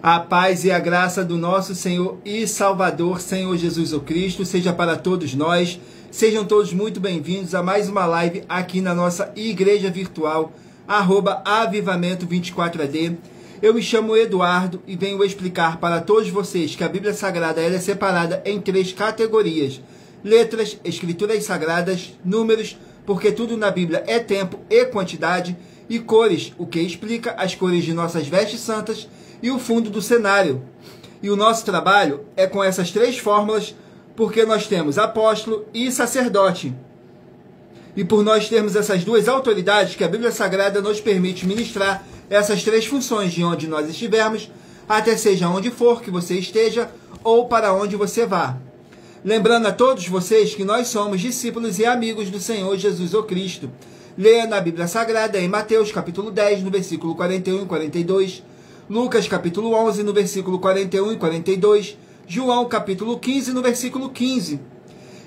A paz e a graça do nosso Senhor e Salvador, Senhor Jesus o Cristo, seja para todos nós. Sejam todos muito bem-vindos a mais uma live aqui na nossa igreja virtual, @avivamento24ad. Eu me chamo Eduardo e venho explicar para todos vocês que a Bíblia Sagrada ela é separada em 3 categorias: letras, escrituras sagradas, números, porque tudo na Bíblia é tempo e quantidade, e cores, o que explica as cores de nossas vestes santas e o fundo do cenário. E o nosso trabalho é com essas 3 fórmulas, porque nós temos apóstolo e sacerdote. E por nós termos essas 2 autoridades que a Bíblia Sagrada nos permite ministrar essas 3 funções de onde nós estivermos, até seja onde for que você esteja ou para onde você vá. Lembrando a todos vocês que nós somos discípulos e amigos do Senhor Jesus o Cristo. Leia na Bíblia Sagrada em Mateus capítulo 10, no versículo 41 e 42, Lucas capítulo 11, no versículo 41 e 42, João capítulo 15, no versículo 15.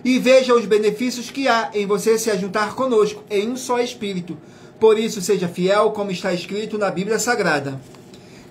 E veja os benefícios que há em você se ajuntar conosco em um só Espírito. Por isso, seja fiel como está escrito na Bíblia Sagrada.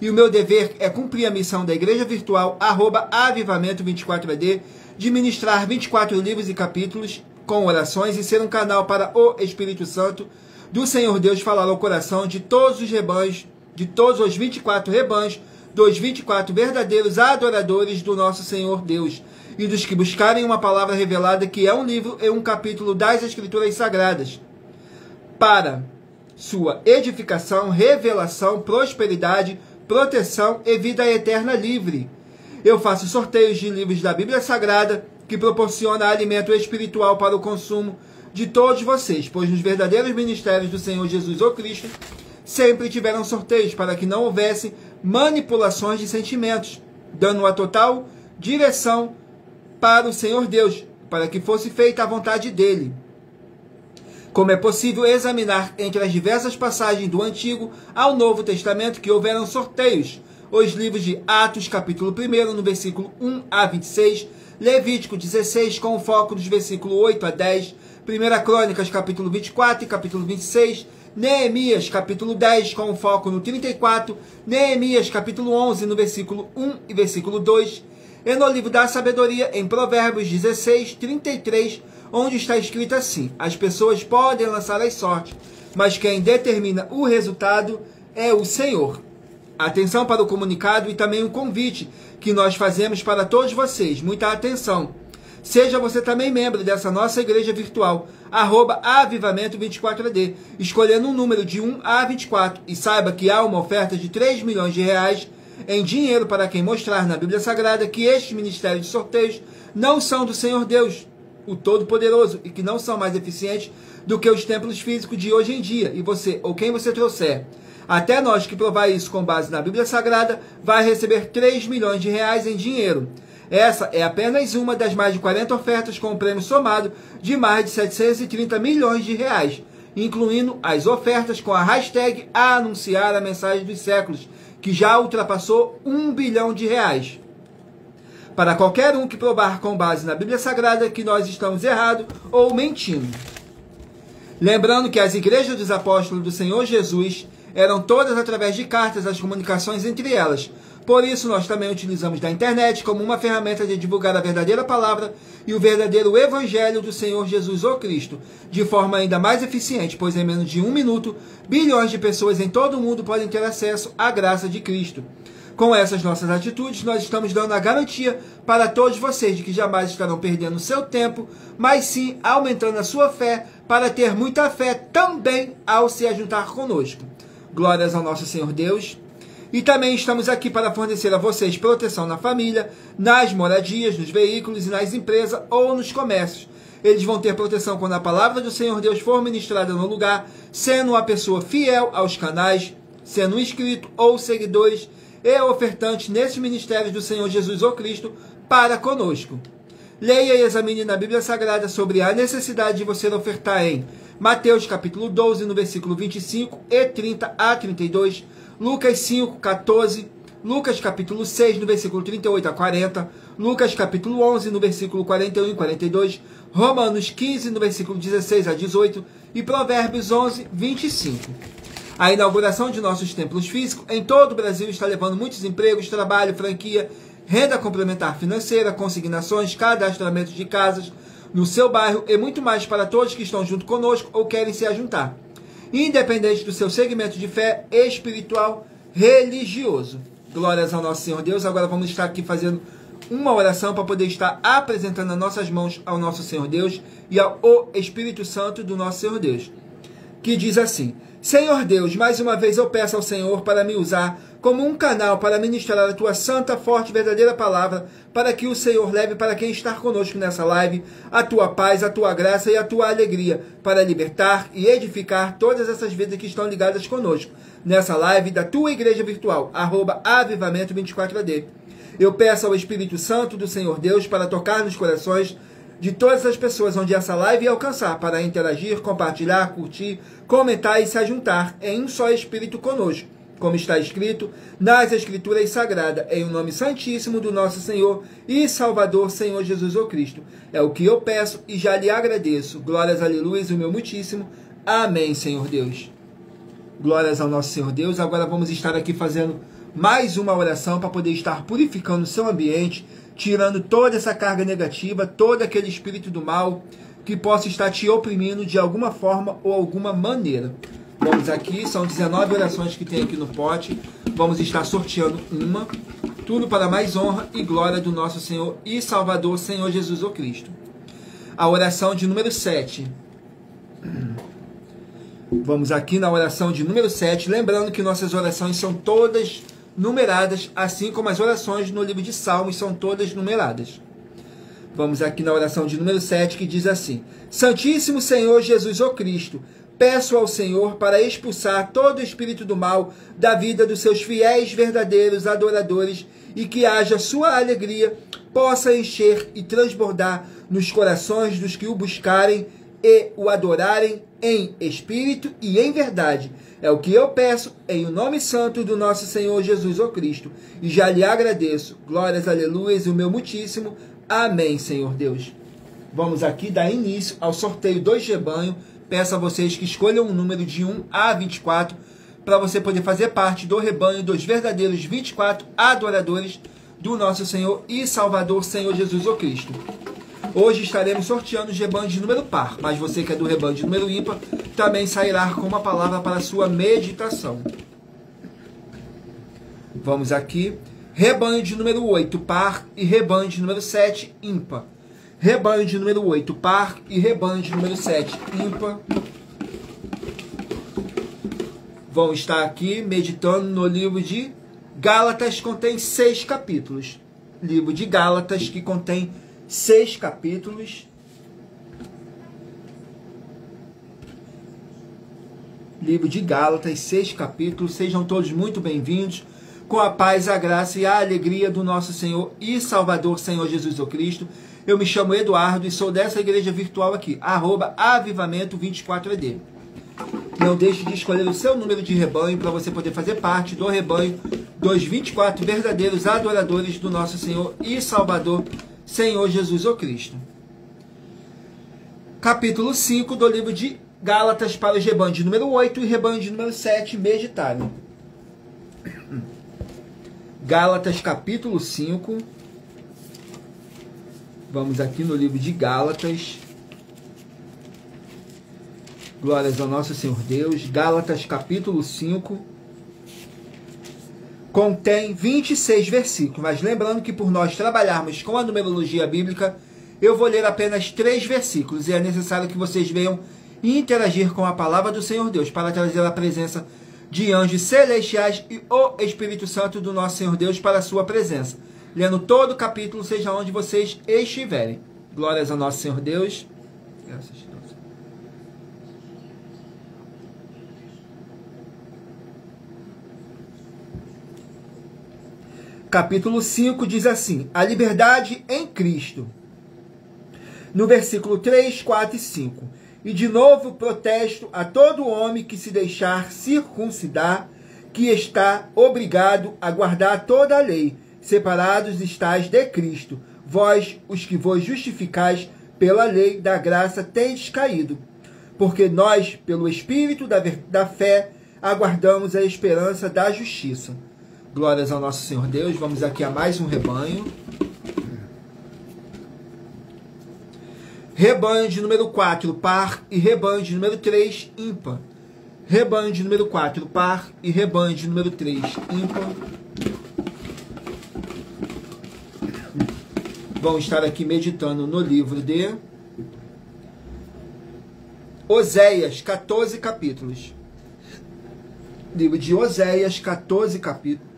E o meu dever é cumprir a missão da Igreja Virtual, @avivamento24ad, de ministrar 24 livros e capítulos com orações e ser um canal para o Espírito Santo do Senhor Deus falar ao coração de todos os rebanhos, de todos os 24 rebanhos, dos 24 verdadeiros adoradores do nosso Senhor Deus, e dos que buscarem uma palavra revelada que é um livro e um capítulo das Escrituras Sagradas, para sua edificação, revelação, prosperidade, proteção e vida eterna livre. Eu faço sorteios de livros da Bíblia Sagrada, que proporciona alimento espiritual para o consumo de todos vocês, pois nos verdadeiros ministérios do Senhor Jesus o Cristo, sempre tiveram sorteios para que não houvesse manipulações de sentimentos, dando uma total direção para o Senhor Deus, para que fosse feita a vontade dele. Como é possível examinar entre as diversas passagens do Antigo ao Novo Testamento que houveram sorteios, os livros de Atos, capítulo 1, no versículo 1 a 26, Levítico 16, com o foco dos versículos 8 a 10, 1 Crônicas, capítulo 24 e capítulo 26, Neemias, capítulo 10, com o foco no 34, Neemias, capítulo 11, no versículo 1 e versículo 2, e no livro da sabedoria, em Provérbios 16, 33, onde está escrito assim: as pessoas podem lançar as sortes, mas quem determina o resultado é o Senhor. Atenção para o comunicado e também o convite que nós fazemos para todos vocês. Muita atenção. Seja você também membro dessa nossa igreja virtual, @avivamento24ad, escolhendo um número de 1 a 24, e saiba que há uma oferta de 3 milhões de reais em dinheiro para quem mostrar na Bíblia Sagrada que estes ministérios de sorteios não são do Senhor Deus, o Todo-Poderoso, e que não são mais eficientes do que os templos físicos de hoje em dia, e você, ou quem você trouxer, até nós que provar isso com base na Bíblia Sagrada, vai receber 3 milhões de reais em dinheiro. Essa é apenas uma das mais de 40 ofertas com um prêmio somado de mais de 730 milhões de reais, incluindo as ofertas com a hashtag Anunciar a Mensagem dos Séculos, que já ultrapassou 1 bilhão de reais. Para qualquer um que provar com base na Bíblia Sagrada que nós estamos errados ou mentindo. Lembrando que as igrejas dos apóstolos do Senhor Jesus eram todas através de cartas, as comunicações entre elas. Por isso, nós também utilizamos da internet como uma ferramenta de divulgar a verdadeira palavra e o verdadeiro evangelho do Senhor Jesus o Cristo, de forma ainda mais eficiente, pois em menos de 1 minuto, bilhões de pessoas em todo o mundo podem ter acesso à graça de Cristo. Com essas nossas atitudes, nós estamos dando a garantia para todos vocês de que jamais estarão perdendo seu tempo, mas sim aumentando a sua fé para ter muita fé também ao se ajuntar conosco. Glórias ao nosso Senhor Deus. E também estamos aqui para fornecer a vocês proteção na família, nas moradias, nos veículos e nas empresas ou nos comércios. Eles vão ter proteção quando a palavra do Senhor Deus for ministrada no lugar, sendo uma pessoa fiel aos canais, sendo um inscrito ou seguidores e ofertantes nesses ministérios do Senhor Jesus o Cristo para conosco. Leia e examine na Bíblia Sagrada sobre a necessidade de você ofertar em Mateus capítulo 12, no versículo 25 e 30 a 32, Lucas 5, 14, Lucas capítulo 6, no versículo 38 a 40, Lucas capítulo 11, no versículo 41 e 42, Romanos 15, no versículo 16 a 18 e Provérbios 11, 25. A inauguração de nossos templos físicos em todo o Brasil está levando muitos empregos, trabalho, franquia, renda complementar financeira, consignações, cadastramento de casas no seu bairro e muito mais para todos que estão junto conosco ou querem se ajuntar, independente do seu segmento de fé espiritual, religioso. Glórias ao nosso Senhor Deus. Agora vamos estar aqui fazendo uma oração para poder estar apresentando as nossas mãos ao nosso Senhor Deus e ao Espírito Santo do nosso Senhor Deus, que diz assim: Senhor Deus, mais uma vez eu peço ao Senhor para me usar como um canal para ministrar a tua santa, forte, verdadeira palavra, para que o Senhor leve para quem está conosco nessa live a tua paz, a tua graça e a tua alegria, para libertar e edificar todas essas vidas que estão ligadas conosco nessa live da tua igreja virtual, @avivamento24AD. Eu peço ao Espírito Santo do Senhor Deus para tocar nos corações de todas as pessoas onde essa live alcançar, para interagir, compartilhar, curtir, comentar e se ajuntar em um só Espírito conosco, como está escrito nas Escrituras Sagradas, em o nome santíssimo do nosso Senhor e Salvador, Senhor Jesus o Cristo. É o que eu peço e já lhe agradeço. Glórias, aleluias, o meu muitíssimo. Amém, Senhor Deus. Glórias ao nosso Senhor Deus. Agora vamos estar aqui fazendo mais uma oração para poder estar purificando o seu ambiente, tirando toda essa carga negativa, todo aquele espírito do mal que possa estar te oprimindo de alguma forma ou alguma maneira. Vamos aqui, são 19 orações que tem aqui no pote. Vamos estar sorteando uma. Tudo para mais honra e glória do nosso Senhor e Salvador, Senhor Jesus o Cristo. A oração de número 7. Vamos aqui na oração de número 7. Lembrando que nossas orações são todas numeradas, assim como as orações no livro de Salmos são todas numeradas. Vamos aqui na oração de número 7, que diz assim: Santíssimo Senhor Jesus o Cristo, peço ao Senhor para expulsar todo espírito do mal da vida dos seus fiéis verdadeiros adoradores e que haja sua alegria possa encher e transbordar nos corações dos que o buscarem e o adorarem em espírito e em verdade. É o que eu peço em o nome santo do nosso Senhor Jesus o Cristo. E já lhe agradeço. Glórias, aleluias, e o meu muitíssimo. Amém, Senhor Deus. Vamos aqui dar início ao sorteio 2 de rebanho. Peço a vocês que escolham um número de 1 a 24 para você poder fazer parte do rebanho dos verdadeiros 24 adoradores do nosso Senhor e Salvador, Senhor Jesus o Cristo. Hoje estaremos sorteando os rebanhos de número par, mas você que é do rebanho de número ímpar também sairá com uma palavra para a sua meditação. Vamos aqui. Rebanho de número 8, par, e rebanho de número 7, ímpar. Rebanho de número 8, par, e rebanho de número 7, ímpar. Vão estar aqui meditando no livro de Gálatas, contém 6 capítulos. Livro de Gálatas, que contém 6 capítulos. Livro de Gálatas, 6 capítulos. Sejam todos muito bem-vindos. Com a paz, a graça e a alegria do nosso Senhor e Salvador, Senhor Jesus o Cristo. Eu me chamo Eduardo e sou dessa igreja virtual aqui, @avivamento24AD. Não deixe de escolher o seu número de rebanho para você poder fazer parte do rebanho dos 24 verdadeiros adoradores do nosso Senhor e Salvador, Senhor Jesus o Cristo. Capítulo 5 do livro de Gálatas para os rebanhos de número 8 e rebanho de número 7 meditarem. Gálatas capítulo 5. Vamos aqui no livro de Gálatas. Glórias ao nosso Senhor Deus. Gálatas capítulo 5. Contém 26 versículos. Mas lembrando que por nós trabalharmos com a numerologia bíblica, eu vou ler apenas 3 versículos. E é necessário que vocês venham interagir com a palavra do Senhor Deus para trazer a presença de anjos celestiais e o Espírito Santo do nosso Senhor Deus para a sua presença. Lendo todo o capítulo, seja onde vocês estiverem. Glórias ao nosso Senhor Deus. Capítulo 5 diz assim: a liberdade em Cristo. No versículo 3, 4 e 5. E de novo protesto a todo homem que se deixar circuncidar, que está obrigado a guardar toda a lei. Separados estáis de Cristo, vós, os que vos justificais pela lei da graça, tendes caído. Porque nós, pelo Espírito da fé, aguardamos a esperança da justiça. Glórias ao nosso Senhor Deus. Vamos aqui a mais um rebanho. Rebanho de número 4, par, e rebanho de número 3, ímpar. Rebanho de número 4, par, e rebanho de número 3, ímpar. Vão estar aqui meditando no livro de Oséias, 14 capítulos. Livro de Oséias, 14 capítulos.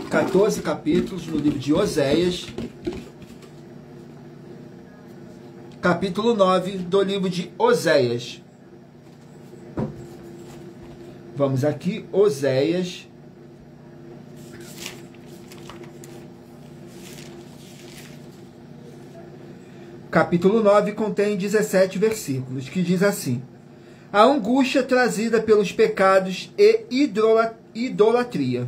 14 capítulos no livro de Oséias. Capítulo 9 do livro de Oséias. Vamos aqui, Oséias. Capítulo 9 contém 17 versículos, que diz assim: a angústia trazida pelos pecados e idolatria.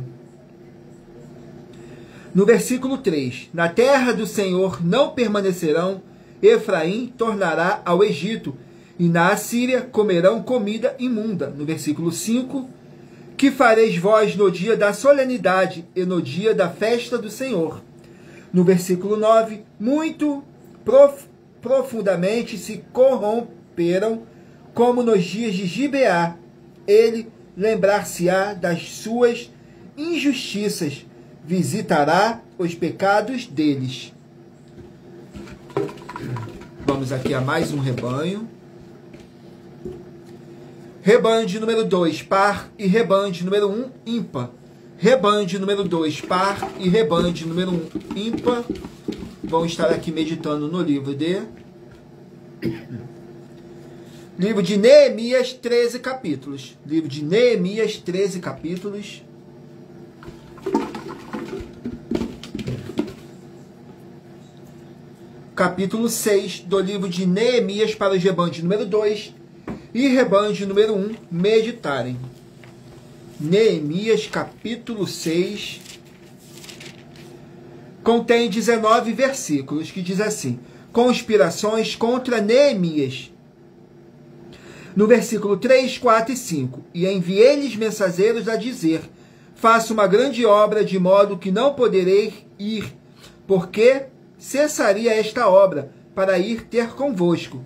No versículo 3, na terra do Senhor não permanecerão, Efraim tornará ao Egito, e na Assíria comerão comida imunda. No versículo 5, que fareis vós no dia da solenidade e no dia da festa do Senhor. No versículo 9, muito profundamente se corromperam, como nos dias de Gibeá. Ele lembrar-se-á das suas injustiças, visitará os pecados deles. Vamos aqui a mais um rebanho. Rebanho de número 2, par, e rebanho de número 1, ímpar. Rebanho de número 2, par, e rebanho de número 1, ímpar. Vão estar aqui meditando no livro de Neemias, 13 capítulos. Livro de Neemias, 13 capítulos. Capítulo 6 do livro de Neemias para os rebanhos de número 2 e rebanho de número 1 meditarem. Neemias, capítulo 6, contém 19 versículos, que diz assim: conspirações contra Neemias. No versículo 3, 4 e 5, e enviei-lhes mensageiros a dizer: faço uma grande obra, de modo que não poderei ir, porque cessaria esta obra para ir ter convosco.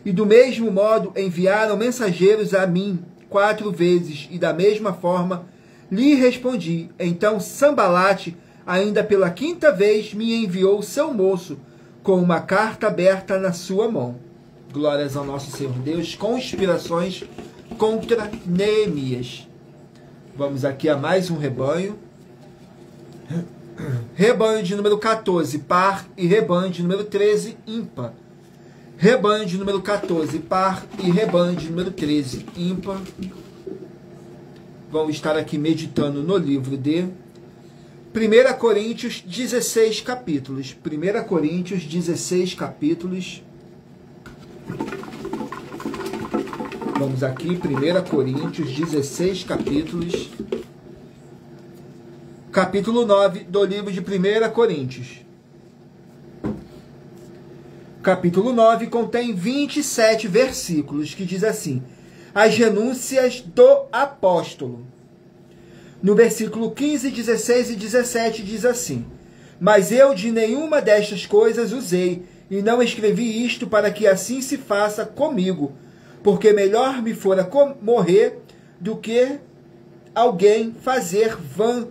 E do mesmo modo enviaram mensageiros a mim 4 vezes, e da mesma forma lhe respondi. Então Sambalate, ainda pela 5ª vez, me enviou seu moço, com uma carta aberta na sua mão. Glórias ao nosso Senhor Deus. Conspirações contra Neemias. Vamos aqui a mais um rebanho. Rebanho de número 14, par, e rebanho de número 13, ímpar. Rebanho de número 14, par, e rebanho de número 13, ímpar. Vamos estar aqui meditando no livro de 1 Coríntios, 16 capítulos. 1 Coríntios, 16 capítulos. Vamos aqui, 1 Coríntios, 16 capítulos. Capítulo 9 do livro de 1 Coríntios. Capítulo 9 contém 27 versículos, que diz assim: as renúncias do apóstolo. No versículo 15, 16 e 17 diz assim: mas eu de nenhuma destas coisas usei, e não escrevi isto para que assim se faça comigo, porque melhor me fora morrer do que alguém fazer vã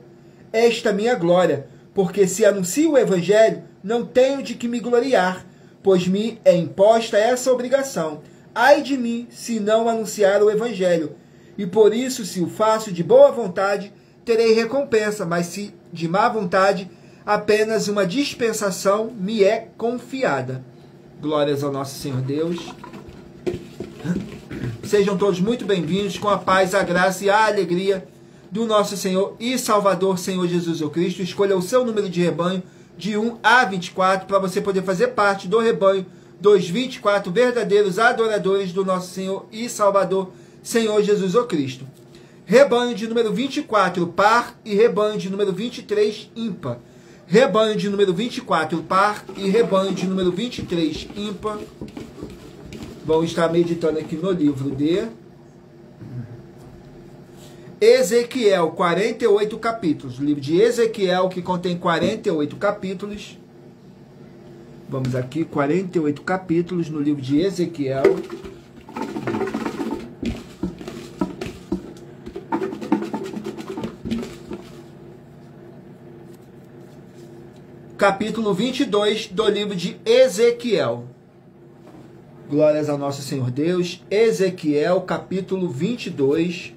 esta minha glória, porque se anuncio o evangelho, não tenho de que me gloriar, pois me é imposta essa obrigação. Ai de mim, se não anunciar o evangelho, e por isso, se o faço de boa vontade, terei recompensa, mas se de má vontade, apenas uma dispensação me é confiada. Glórias ao nosso Senhor Deus. Sejam todos muito bem-vindos, com a paz, a graça e a alegria do nosso Senhor e Salvador, Senhor Jesus Cristo. Escolha o seu número de rebanho de 1 a 24 para você poder fazer parte do rebanho dos 24 verdadeiros adoradores do nosso Senhor e Salvador, Senhor Jesus Cristo. Rebanho de número 24, par, e rebanho de número 23, ímpar. Rebanho de número 24, par, e rebanho de número 23, ímpar. Vamos estar meditando aqui no livro de Ezequiel, 48 capítulos. O livro de Ezequiel, que contém 48 capítulos. Vamos aqui, 48 capítulos no livro de Ezequiel. Capítulo 22 do livro de Ezequiel. Glórias ao nosso Senhor Deus. Ezequiel, capítulo 22.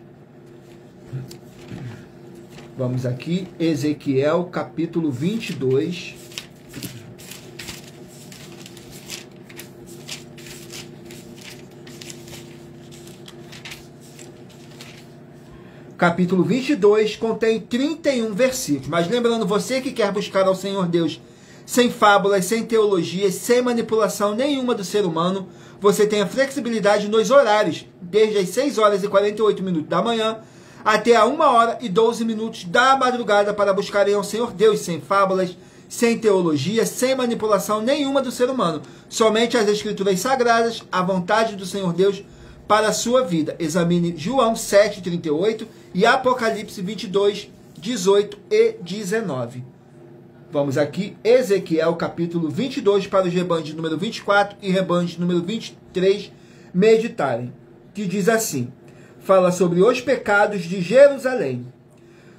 Vamos aqui, Ezequiel, capítulo 22. Capítulo 22 contém 31 versículos. Mas lembrando, você que quer buscar ao Senhor Deus sem fábulas, sem teologias, sem manipulação nenhuma do ser humano, você tem a flexibilidade nos horários, desde as 6 horas e 48 minutos da manhã até a 1 hora e 12 minutos da madrugada para buscarem ao Senhor Deus sem fábulas, sem teologia, sem manipulação nenhuma do ser humano. Somente as Escrituras Sagradas, a vontade do Senhor Deus para a sua vida. Examine João 7,38 e Apocalipse 22, 18 e 19. Vamos aqui, Ezequiel capítulo 22 para os rebanhos número 24 e rebanhos número 23 meditarem. Que diz assim, fala sobre os pecados de Jerusalém.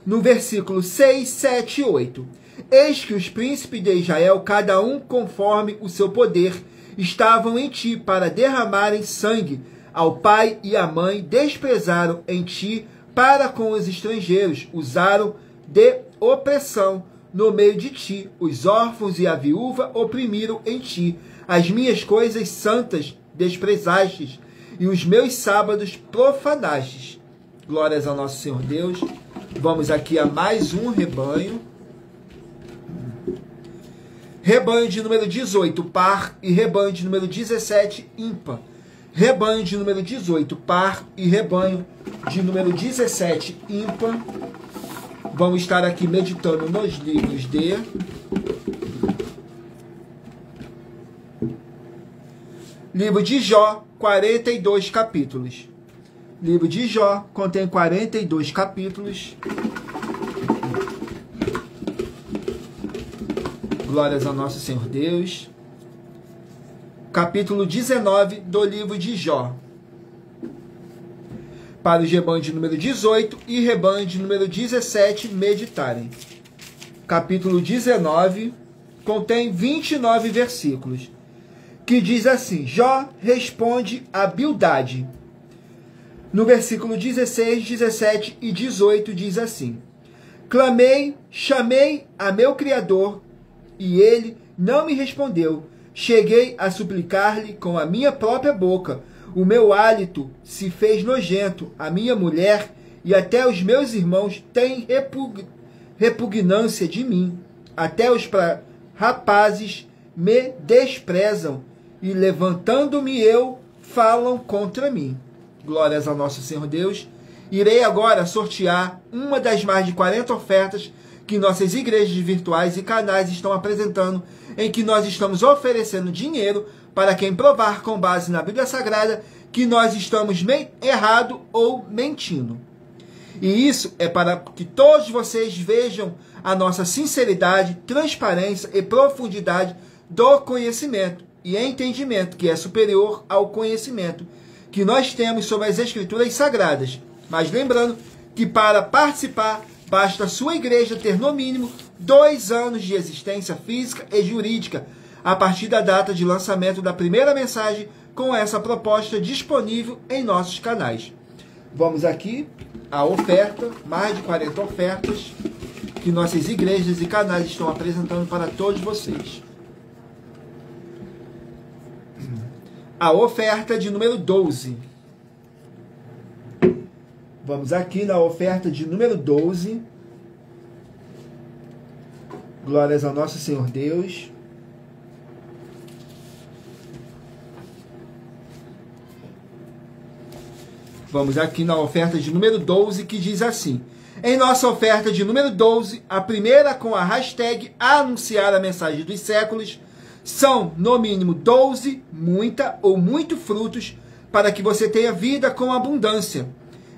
No versículo 6, 7 e 8. Eis que os príncipes de Israel, cada um conforme o seu poder, estavam em ti para derramarem sangue. Ao pai e à mãe desprezaram em ti para com os estrangeiros, usaram de opressão no meio de ti, os órfãos e a viúva oprimiram em ti, as minhas coisas santas desprezastes, e os meus sábados profanastes. Glórias ao nosso Senhor Deus. Vamos aqui a mais um rebanho. Rebanho de número 18, par, e rebanho de número 17, ímpar. Rebanho de número 18, par, e rebanho de número 17, ímpar. Vamos estar aqui meditando nos livros de livro de Jó, 42 capítulos. Livro de Jó contém 42 capítulos. Glórias ao nosso Senhor Deus. Capítulo 19 do livro de Jó. Para os rebanhos de número 18 e rebanho de número 17 meditarem. Capítulo 19 contém 29 versículos. Que diz assim, Jó responde a Bildade. No versículo 16, 17 e 18 diz assim, clamei, chamei a meu Criador, e ele não me respondeu. Cheguei a suplicar-lhe com a minha própria boca. O meu hálito se fez nojento. A minha mulher e até os meus irmãos têm repugnância de mim. Até os rapazes me desprezam. E levantando-me eu, falam contra mim. Glórias ao nosso Senhor Deus. Irei agora sortear uma das mais de 40 ofertas que nossas igrejas virtuais e canais estão apresentando, em que nós estamos oferecendo dinheiro para quem provar com base na Bíblia Sagrada que nós estamos errado ou mentindo. E isso é para que todos vocês vejam a nossa sinceridade, transparência e profundidade do conhecimento e entendimento, que é superior ao conhecimento que nós temos sobre as Escrituras Sagradas. Mas lembrando que para participar, basta a sua igreja ter no mínimo 2 anos de existência física e jurídica, a partir da data de lançamento da primeira mensagem com essa proposta disponível em nossos canais. Vamos aqui à oferta, mais de 40 ofertas que nossas igrejas e canais estão apresentando para todos vocês. A oferta de número 12. Vamos aqui na oferta de número 12. Glórias ao nosso Senhor Deus. Vamos aqui na oferta de número 12, que diz assim. Em nossa oferta de número 12, a primeira com a hashtag anunciar a mensagem dos séculos, são no mínimo 12, muita ou muito frutos, para que você tenha vida com abundância.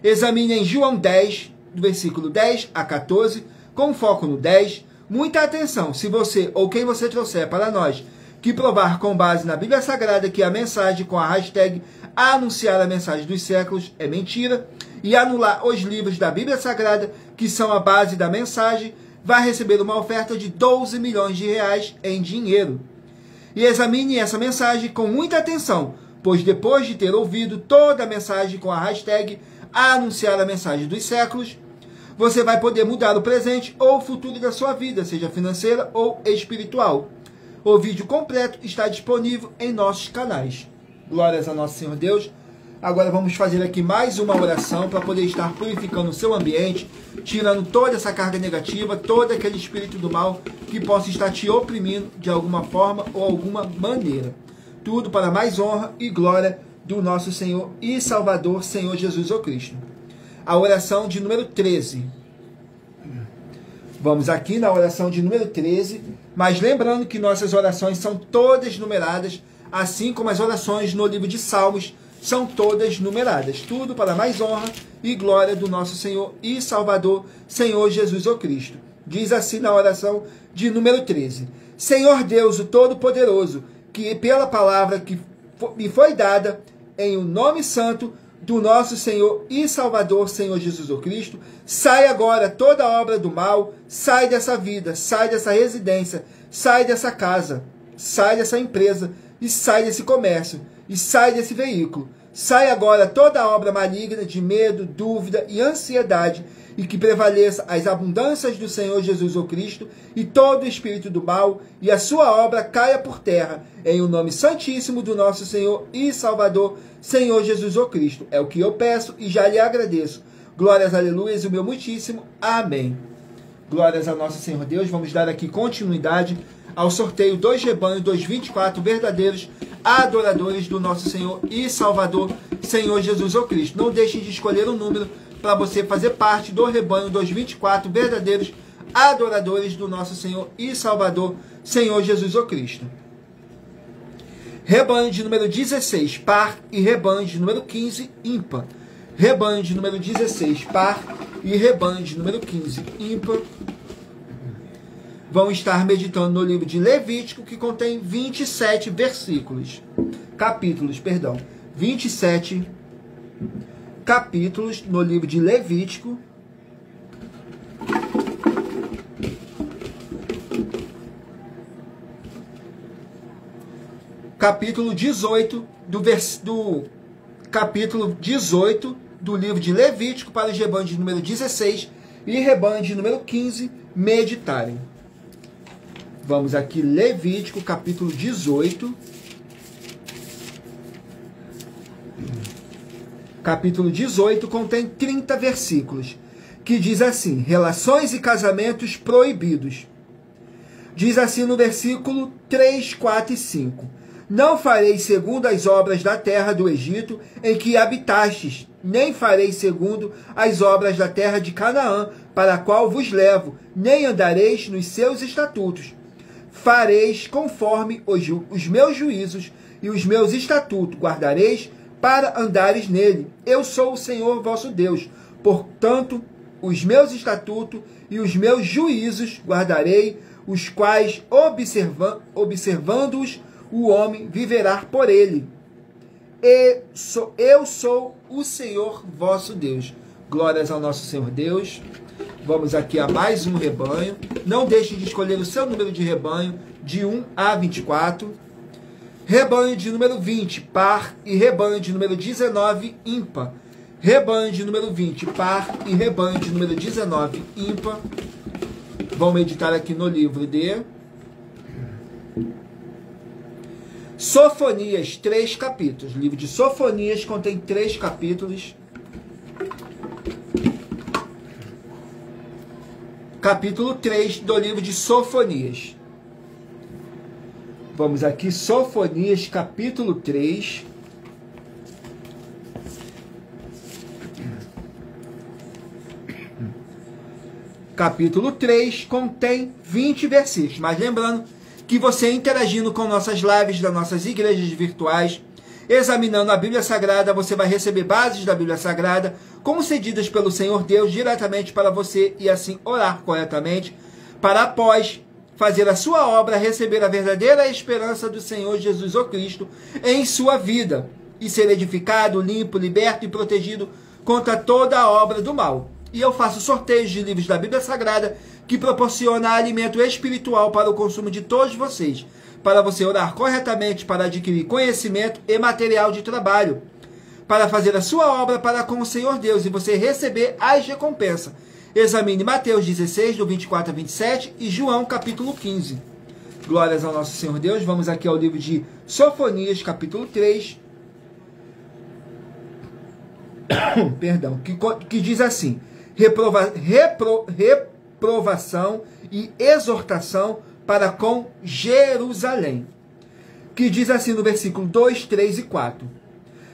Examine em João 10, do versículo 10 a 14, com foco no 10. Muita atenção, se você ou quem você trouxer para nós que provar com base na Bíblia Sagrada que a mensagem com a hashtag anunciar a mensagem dos séculos é mentira e anular os livros da Bíblia Sagrada que são a base da mensagem, vai receber uma oferta de 12 milhões de reais em dinheiro. E examine essa mensagem com muita atenção, pois depois de ter ouvido toda a mensagem com a hashtag anunciar a mensagem dos séculos, você vai poder mudar o presente ou o futuro da sua vida, seja financeira ou espiritual. O vídeo completo está disponível em nossos canais. Glórias a nosso Senhor Deus. Agora vamos fazer aqui mais uma oração para poder estar purificando o seu ambiente, tirando toda essa carga negativa, todo aquele espírito do mal que possa estar te oprimindo de alguma forma ou alguma maneira. Tudo para mais honra e glória do nosso Senhor e Salvador, Senhor Jesus o Cristo. A oração de número 13. Vamos aqui na oração de número 13, mas lembrando que nossas orações são todas numeradas, assim como as orações no livro de Salmos são todas numeradas. Tudo para mais honra e glória do nosso Senhor e Salvador, Senhor Jesus o Cristo. Diz assim na oração de número 13. Senhor Deus, o Todo-Poderoso, que pela palavra que me foi dada, em o nome santo do nosso Senhor e Salvador, Senhor Jesus o Cristo, sai agora toda obra do mal, sai dessa vida, sai dessa residência, sai dessa casa, sai dessa empresa, e sai desse comércio, e sai desse veículo. Sai agora toda obra maligna de medo, dúvida e ansiedade, e que prevaleça as abundâncias do Senhor Jesus o Cristo, e todo o espírito do mal, e a sua obra caia por terra, em o nome santíssimo do nosso Senhor e Salvador, Senhor Jesus o Cristo. É o que eu peço e já lhe agradeço. Glórias, aleluias, o meu muitíssimo. Amém. Glórias a nosso Senhor Deus. Vamos dar aqui continuidade ao sorteio dos rebanhos dos 24 verdadeiros adoradores do nosso Senhor e Salvador, Senhor Jesus o Cristo. Não deixem de escolher um número para você fazer parte do rebanho dos 24 verdadeiros adoradores do nosso Senhor e Salvador, Senhor Jesus o Cristo. Rebanho de número 16, par, e rebanho de número 15, ímpar. Rebanho de número 16, par, e rebanho de número 15, ímpar. Vão estar meditando no livro de Levítico, que contém 27 versículos. Capítulos, perdão. 27 capítulos no livro de Levítico. Capítulo 18 do capítulo 18 do livro de Levítico para os rebanhos de número 16 e rebanho de número 15 meditarem. Vamos aqui, Levítico, capítulo 18. Capítulo 18 contém 30 versículos, que diz assim: relações e casamentos proibidos. Diz assim no versículo 3, 4 e 5. Não farei segundo as obras da terra do Egito, em que habitastes, nem farei segundo as obras da terra de Canaã, para a qual vos levo, nem andareis nos seus estatutos. Fareis conforme os meus juízos e os meus estatutos, guardareis para andares nele. Eu sou o Senhor vosso Deus. Portanto, os meus estatutos e os meus juízos guardarei, os quais, observando-os, o homem viverá por ele. Eu sou o Senhor vosso Deus. Glórias ao nosso Senhor Deus. Vamos aqui a mais um rebanho. Não deixe de escolher o seu número de rebanho, de 1 a 24. Rebanho de número 20, par, e rebanho de número 19, ímpar. Rebanho de número 20, par, e rebanho de número 19, ímpar. Vamos meditar aqui no livro de Sofonias, 3 capítulos. O livro de Sofonias contém 3 capítulos. Capítulo 3 do livro de Sofonias. Vamos aqui, Sofonias, capítulo 3. Capítulo 3 contém 20 versículos. Mas lembrando que você interagindo com nossas lives das nossas igrejas virtuais, Examinando a Bíblia Sagrada, você vai receber bases da Bíblia Sagrada, concedidas pelo Senhor Deus diretamente para você e assim orar corretamente, para após fazer a sua obra, receber a verdadeira esperança do Senhor Jesus o Cristo em sua vida e ser edificado, limpo, liberto e protegido contra toda a obra do mal. E eu faço sorteios de livros da Bíblia Sagrada que proporciona alimento espiritual para o consumo de todos vocês, para você orar corretamente, para adquirir conhecimento e material de trabalho, para fazer a sua obra para com o Senhor Deus e você receber as recompensas. Examine Mateus 16, do 24 a 27 e João capítulo 15. Glórias ao nosso Senhor Deus. Vamos aqui ao livro de Sofonias, capítulo 3. Perdão, que diz assim: reprovação e exortação para com Jerusalém. Que diz assim no versículo 2, 3 e 4.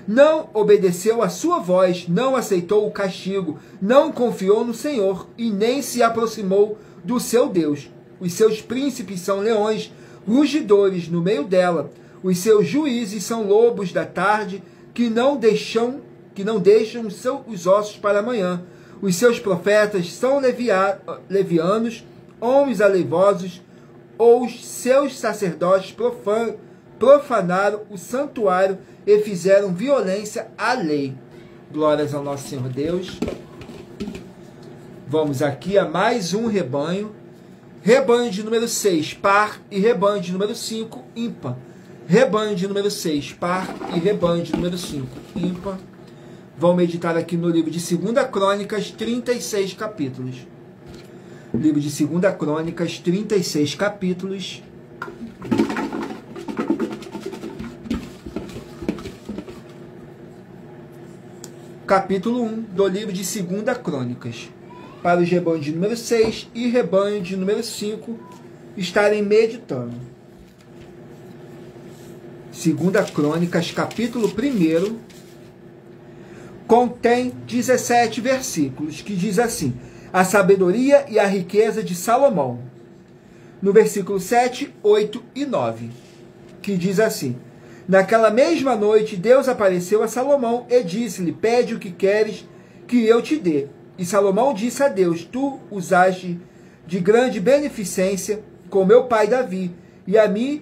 Não obedeceu a sua voz, não aceitou o castigo, não confiou no Senhor e nem se aproximou do seu Deus. Os seus príncipes são leões, rugidores no meio dela. Os seus juízes são lobos da tarde que não deixam os ossos para amanhã. Os seus profetas são levianos, homens aleivosos, ou os seus sacerdotes profanaram o santuário e fizeram violência à lei. Glórias ao nosso Senhor Deus. Vamos aqui a mais um rebanho. Rebanho de número 6, par, e rebanho de número 5, ímpar. Rebanho de número 6, par, e rebanho de número 5, ímpar. Vamos meditar aqui no livro de 2 Crônicas, 36 capítulos. Livro de 2 Crônicas, 36 capítulos. Capítulo 1 do livro de 2 Crônicas. Para os rebanhos de número 6 e rebanho de número 5 estarem meditando. 2 Crônicas, capítulo 1, contém 17 versículos, que diz assim: a sabedoria e a riqueza de Salomão. No versículo 7, 8 e 9, que diz assim: naquela mesma noite, Deus apareceu a Salomão e disse-lhe: pede o que queres que eu te dê. E Salomão disse a Deus: tu usaste de grande beneficência com meu pai Davi, e a mim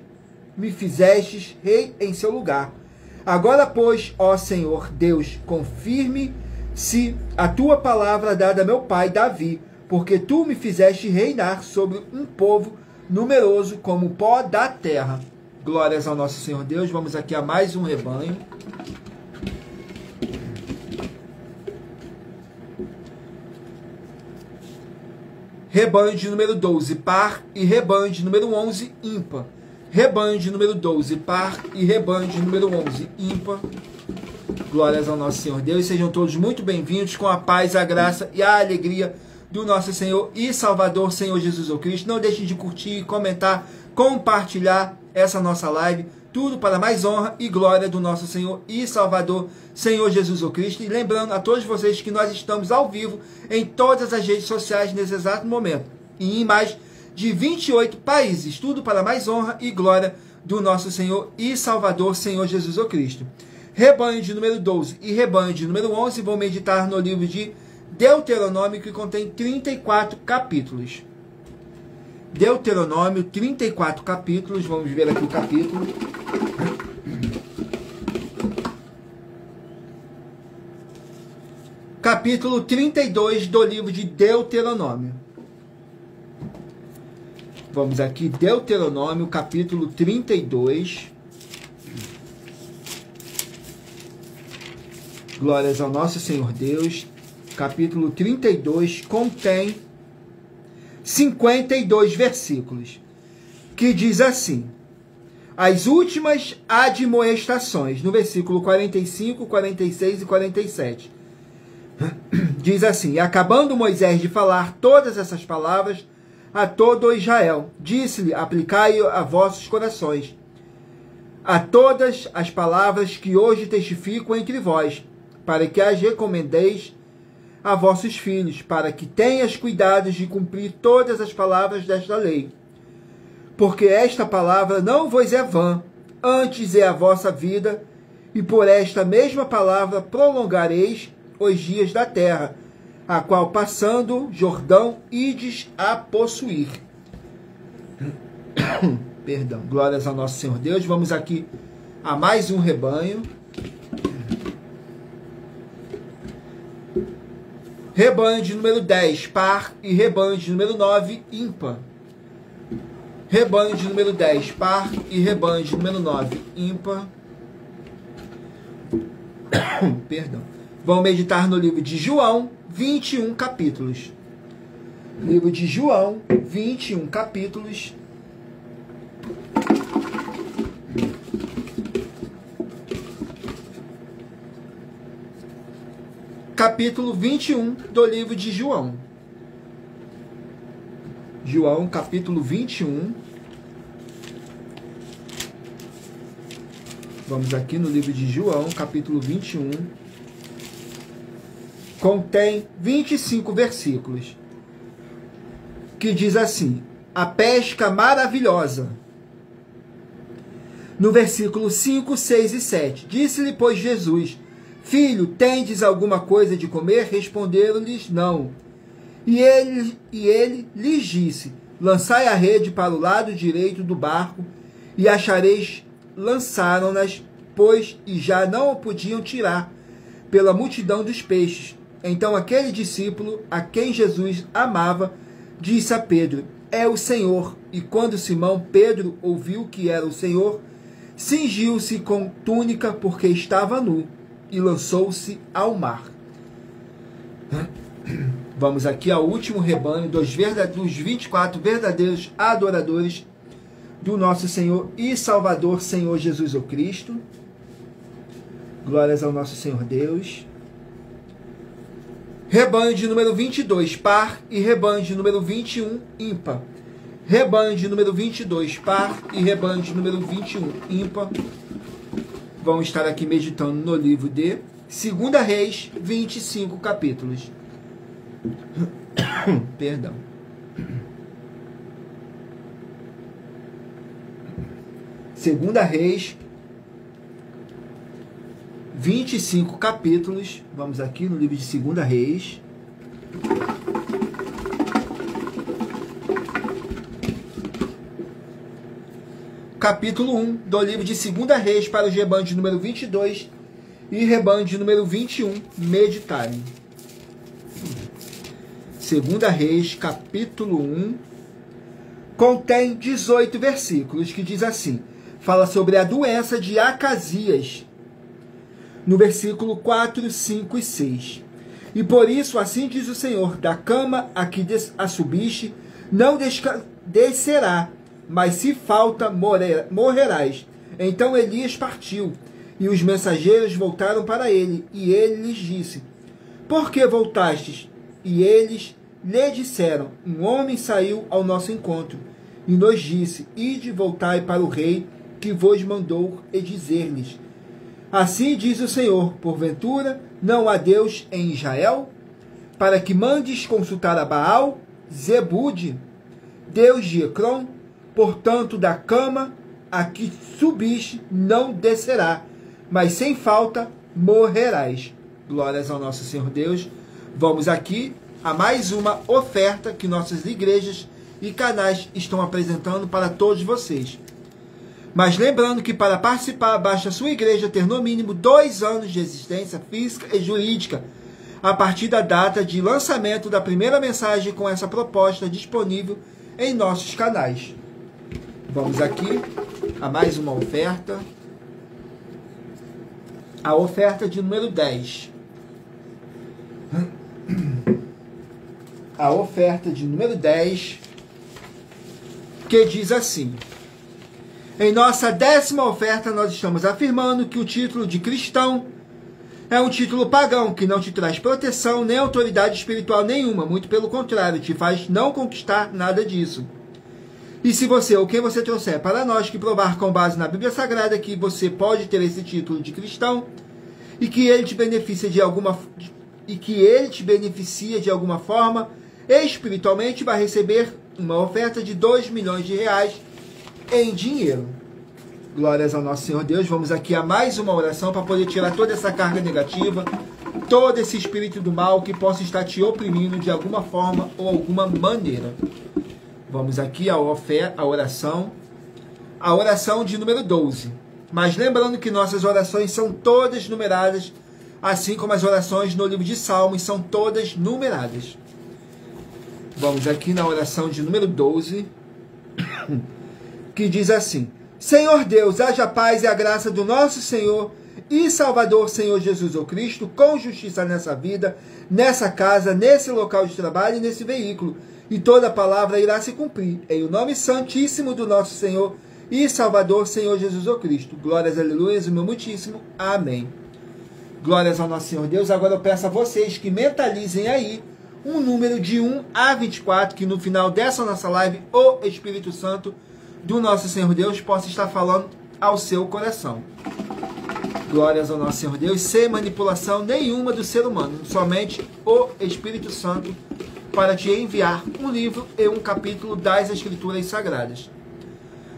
me fizestes rei em seu lugar. Agora, pois, ó Senhor Deus, confirme-se a tua palavra dada a meu pai Davi, porque tu me fizeste reinar sobre um povo numeroso como o pó da terra. Glórias ao nosso Senhor Deus. Vamos aqui a mais um rebanho. Rebanho de número 12, par, e rebanho de número 11, ímpar. Rebanho de número 12, par, e rebanho de número 11, ímpar. Glórias ao nosso Senhor Deus. Sejam todos muito bem-vindos, com a paz, a graça e a alegria do nosso Senhor e Salvador, Senhor Jesus o Cristo. Não deixem de curtir, comentar, compartilhar essa nossa live. Tudo para mais honra e glória do nosso Senhor e Salvador, Senhor Jesus o Cristo. E lembrando a todos vocês que nós estamos ao vivo em todas as redes sociais nesse exato momento. E em mais de 28 países. Tudo para mais honra e glória do nosso Senhor e Salvador, Senhor Jesus o Cristo. Rebanho de número 12 e rebanho de número 11 vão meditar no livro de Deuteronômio, que contém 34 capítulos. Deuteronômio, 34 capítulos. Vamos ver aqui o capítulo. Capítulo 32 do livro de Deuteronômio. Vamos aqui, Deuteronômio, capítulo 32. Glórias ao nosso Senhor Deus. Capítulo 32 contém 52 versículos, que diz assim: as últimas admoestações, no versículo 45, 46 e 47. Diz assim: e acabando Moisés de falar todas essas palavras a todo Israel, disse-lhe: aplicai a vossos corações a todas as palavras que hoje testifico entre vós, para que as recomendeis a vossos filhos, para que tenhas cuidado de cumprir todas as palavras desta lei. Porque esta palavra não vos é vã, antes é a vossa vida e por esta mesma palavra prolongareis os dias da terra, a qual passando Jordão ides a possuir. Perdão, glórias ao nosso Senhor Deus. Vamos aqui a mais um rebanho. Rebanho de número 10, par, e rebanho de número 9, ímpar. Rebanho de número 10, par, e rebanho de número 9, ímpar. Perdão. Vamos meditar no livro de João, 21 capítulos. Livro de João, 21 capítulos. Capítulo 21 do livro de João. João, capítulo 21. Vamos aqui no livro de João, capítulo 21. Contém 25 versículos. Que diz assim: a pesca maravilhosa. No versículo 5, 6 e 7. Disse-lhe, pois, Jesus: Filho, tendes alguma coisa de comer? Responderam-lhes, não. E ele lhes disse: lançai a rede para o lado direito do barco, e achareis. Lançaram-nas, pois, e já não o podiam tirar, pela multidão dos peixes. Então aquele discípulo, a quem Jesus amava, disse a Pedro: é o Senhor. E quando Simão Pedro ouviu que era o Senhor, cingiu-se com túnica, porque estava nu, e lançou-se ao mar. Vamos aqui ao último rebanho dos 24 verdadeiros adoradores do nosso Senhor e Salvador, Senhor Jesus o Cristo. Glórias ao nosso Senhor Deus. Rebanho de número 22, par, e rebanho de número 21, ímpar. Rebanho de número 22, par, e rebanho de número 21, ímpar. Vamos estar aqui meditando no livro de 2 Reis, 25 capítulos. Perdão. 2 Reis, 25 capítulos. Vamos aqui no livro de 2 Reis. Capítulo 1 do livro de 2 Reis, para o rebanho de número 22 e rebanho de número 21 meditarem. 2 Reis, capítulo 1, contém 18 versículos, que diz assim: fala sobre a doença de Acasias, no versículo 4, 5 e 6. E por isso, assim diz o Senhor, da cama a que a subiste, não descerá, mas se falta, morrerás. Então Elias partiu, e os mensageiros voltaram para ele, e ele lhes disse: por que voltastes? E eles lhe disseram: um homem saiu ao nosso encontro, e nos disse: ide, voltai para o rei que vos mandou, e dizer-lhes: assim diz o Senhor, porventura não há Deus em Israel, para que mandes consultar a Baal, Zebude, Deus de Ecrom? Portanto, da cama a que subiste não descerá, mas sem falta morrerás. Glórias ao nosso Senhor Deus. Vamos aqui a mais uma oferta que nossas igrejas e canais estão apresentando para todos vocês. Mas lembrando que para participar, basta a sua igreja ter no mínimo 2 anos de existência física e jurídica, a partir da data de lançamento da primeira mensagem com essa proposta disponível em nossos canais. Vamos aqui a mais uma oferta. A oferta de número 10. A oferta de número 10, que diz assim: em nossa 10ª oferta, nós estamos afirmando que o título de cristão é um título pagão, que não te traz proteção nem autoridade espiritual nenhuma, muito pelo contrário, te faz não conquistar nada disso. E se você ou quem você trouxer para nós que provar com base na Bíblia Sagrada que você pode ter esse título de cristão e que ele te beneficia de alguma forma, espiritualmente, vai receber uma oferta de 2 milhões de reais em dinheiro. Glórias ao nosso Senhor Deus. Vamos aqui a mais uma oração para poder tirar toda essa carga negativa, todo esse espírito do mal que possa estar te oprimindo de alguma forma ou alguma maneira. Vamos aqui à oração. A oração de número 12. Mas lembrando que nossas orações são todas numeradas, assim como as orações no livro de Salmos são todas numeradas. Vamos aqui na oração de número 12, que diz assim: Senhor Deus, haja a paz e a graça do nosso Senhor e Salvador, Senhor Jesus ou Cristo, com justiça nessa vida, nessa casa, nesse local de trabalho e nesse veículo. E toda palavra irá se cumprir. Em o nome santíssimo do nosso Senhor e Salvador, Senhor Jesus ou Cristo. Glórias, aleluias, o meu muitíssimo. Amém. Glórias ao nosso Senhor Deus. Agora eu peço a vocês que mentalizem aí um número de 1 a 24, que no final dessa nossa live, o Espírito Santo do nosso Senhor Deus possa estar falando ao seu coração. Glórias ao nosso Senhor Deus, sem manipulação nenhuma do ser humano, somente o Espírito Santo para te enviar um livro e um capítulo das Escrituras Sagradas.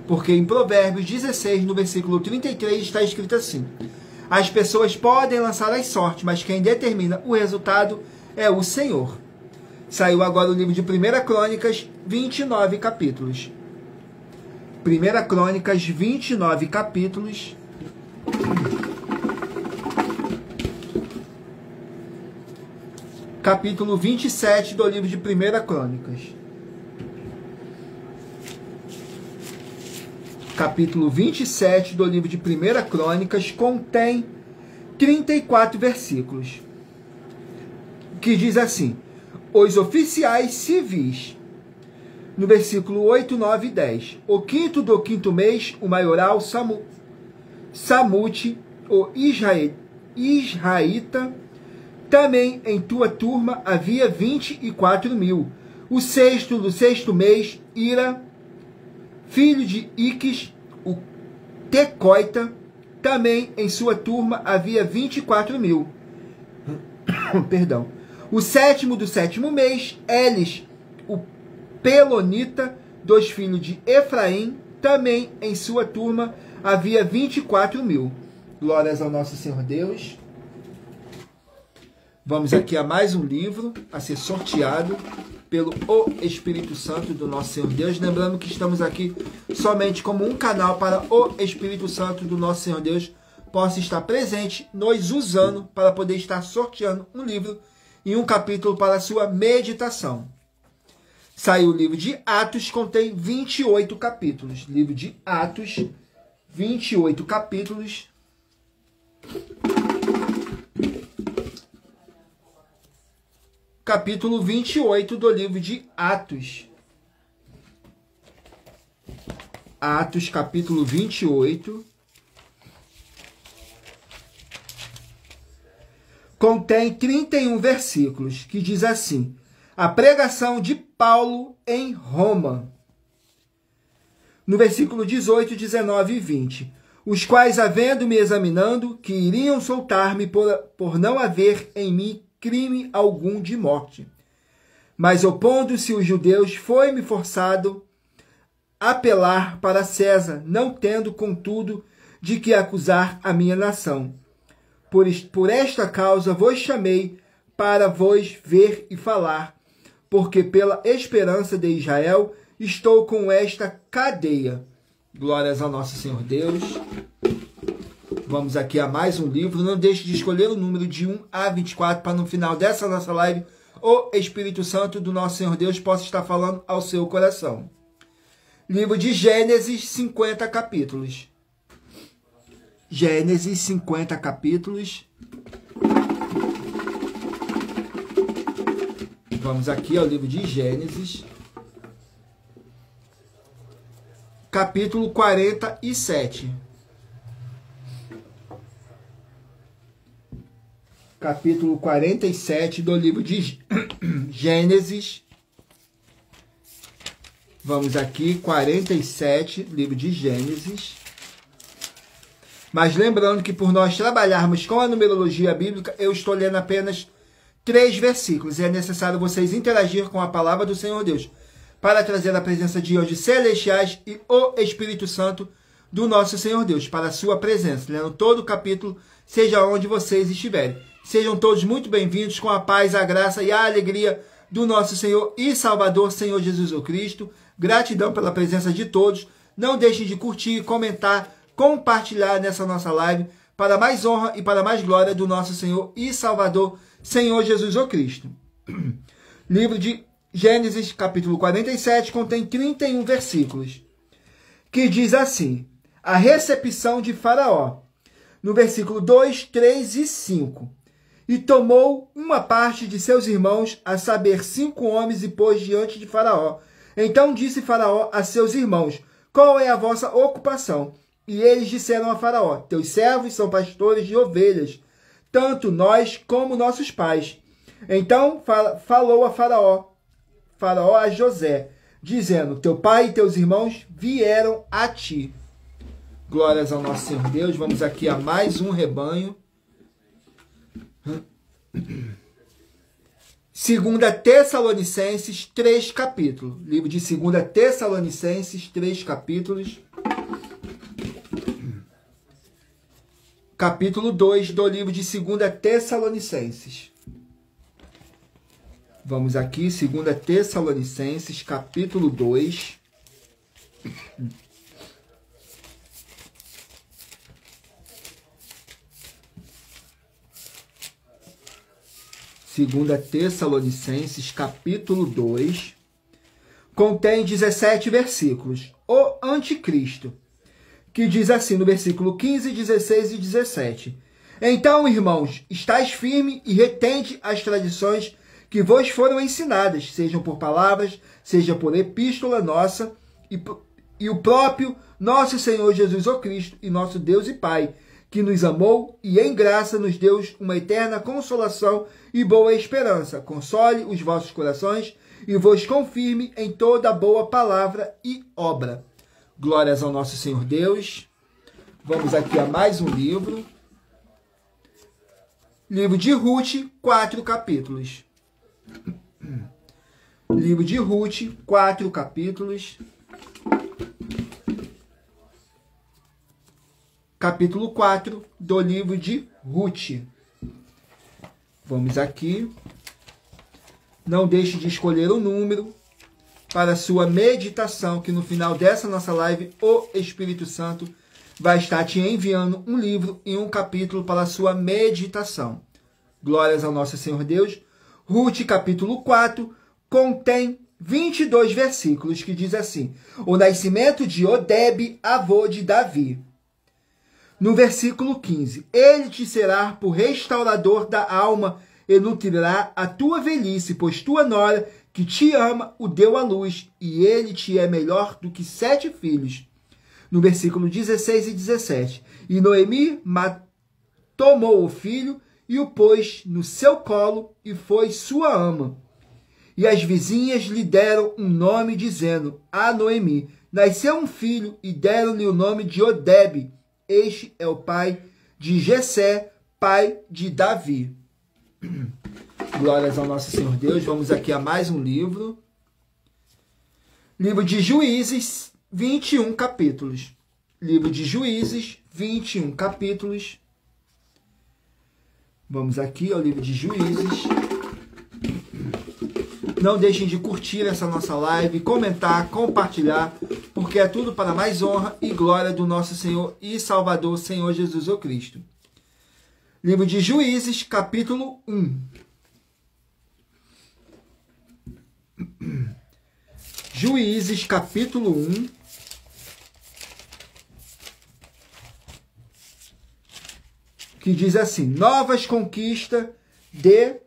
Porque em Provérbios 16, no versículo 33, está escrito assim: as pessoas podem lançar as sortes, mas quem determina o resultado é o Senhor. Saiu agora o livro de 1 Crônicas, 29 capítulos. 1 Crônicas, 29 capítulos. Capítulo 27 do livro de 1 Crônicas. Capítulo 27 do livro de 1 Crônicas contém 34 versículos, que diz assim: os oficiais civis, no versículo 8, 9 e 10. O quinto do quinto mês, o maioral Samute, o Israelita, também em tua turma havia 24.000. O sexto do sexto mês, Ira, filho de Iques, o Tecoita, também em sua turma havia 24.000. Perdão. O sétimo do sétimo mês, Elis, o Pelonita, dos filhos de Efraim, também em sua turma havia 24.000. Glórias ao nosso Senhor Deus. Vamos aqui a mais um livro a ser sorteado pelo Espírito Santo do nosso Senhor Deus. Lembrando que estamos aqui somente como um canal para o Espírito Santo do nosso Senhor Deus possa estar presente, nos usando para poder estar sorteando um livro e um capítulo para a sua meditação. Saiu o livro de Atos, contém 28 capítulos. Livro de Atos, 28 capítulos. Capítulo 28 do livro de Atos. Atos, capítulo 28. Contém 31 versículos, que diz assim: a pregação de Paulo em Roma. No versículo 18, 19 e 20. Os quais, havendo-me examinando, que iriam soltar-me por não haver em mim crime algum de morte. Mas opondo-se os judeus, foi-me forçado apelar para César, não tendo, contudo, de que acusar a minha nação. Por esta causa vos chamei, para vos ver e falar, porque pela esperança de Israel estou com esta cadeia. Glórias ao nosso Senhor Deus. Vamos aqui a mais um livro. Não deixe de escolher o número de 1 a 24 para no final dessa nossa live o Espírito Santo do nosso Senhor Deus possa estar falando ao seu coração. Livro de Gênesis, 50 capítulos. Gênesis, 50 capítulos. Vamos aqui ao livro de Gênesis, capítulo 47. Capítulo 47 do livro de Gênesis. Vamos aqui, 47, livro de Gênesis. Mas lembrando que por nós trabalharmos com a numerologia bíblica, eu estou lendo apenas 3 versículos. E é necessário vocês interagir com a palavra do Senhor Deus para trazer a presença de anjos celestiais e o Espírito Santo do nosso Senhor Deus, para a sua presença, lendo todo o capítulo, seja onde vocês estiverem. Sejam todos muito bem-vindos, com a paz, a graça e a alegria do nosso Senhor e Salvador, Senhor Jesus Cristo. Gratidão pela presença de todos. Não deixem de curtir, comentar, compartilhar nessa nossa live, para mais honra e para mais glória do nosso Senhor e Salvador, Senhor Jesus Cristo. Livro de Gênesis, capítulo 47, contém 31 versículos, que diz assim: a recepção de Faraó, no versículo 2, 3 e 5. E tomou uma parte de seus irmãos, a saber, 5 homens, e pôs diante de Faraó. Então disse Faraó a seus irmãos: qual é a vossa ocupação? E eles disseram a Faraó: teus servos são pastores de ovelhas, tanto nós como nossos pais. Então falou a Faraó a José, dizendo: teu pai e teus irmãos vieram a ti. Glórias ao nosso Senhor Deus. Vamos aqui a mais um rebanho. 2 Tessalonicenses, 3 capítulos. Livro de 2 Tessalonicenses, 3 capítulos. Capítulo 2 do livro de 2 Tessalonicenses. Vamos aqui, 2 Tessalonicenses, capítulo 2. Segunda Tessalonicenses, capítulo 2, contém 17 versículos. O anticristo, que diz assim no versículo 15, 16 e 17. Então, irmãos, estais firme e retende as tradições que vos foram ensinadas, sejam por palavras, seja por epístola nossa, e o próprio nosso Senhor Jesus Cristo e nosso Deus e Pai, que nos amou e em graça nos deu uma eterna consolação e boa esperança. Console os vossos corações e vos confirme em toda boa palavra e obra. Glórias ao nosso Senhor Deus. Vamos aqui a mais um livro. Livro de Ruth, 4 capítulos. Livro de Ruth, 4 capítulos. Capítulo 4 do livro de Ruth. Vamos aqui. Não deixe de escolher um número para sua meditação, que no final dessa nossa live, o Espírito Santo vai estar te enviando um livro e um capítulo para a sua meditação. Glórias ao nosso Senhor Deus. Ruth, capítulo 4, contém 22 versículos, que diz assim: o nascimento de Odebe, avô de Davi. No versículo 15, ele te será por restaurador da alma e nutrirá a tua velhice, pois tua nora, que te ama, o deu à luz, e ele te é melhor do que 7 filhos. No versículo 16 e 17, e Noemi tomou o filho e o pôs no seu colo, e foi sua ama. E as vizinhas lhe deram um nome, dizendo a Noemi: nasceu um filho, e deram-lhe o nome de Odebe. Este é o pai de Jessé, pai de Davi. Glórias ao nosso Senhor Deus. Vamos aqui a mais um livro. Livro de Juízes, 21 capítulos. Livro de Juízes, 21 capítulos. Vamos aqui ao livro de Juízes. Não deixem de curtir essa nossa live, comentar, compartilhar, porque é tudo para mais honra e glória do nosso Senhor e Salvador, Senhor Jesus Cristo. Livro de Juízes, capítulo 1. Juízes, capítulo 1. Que diz assim: novas conquistas de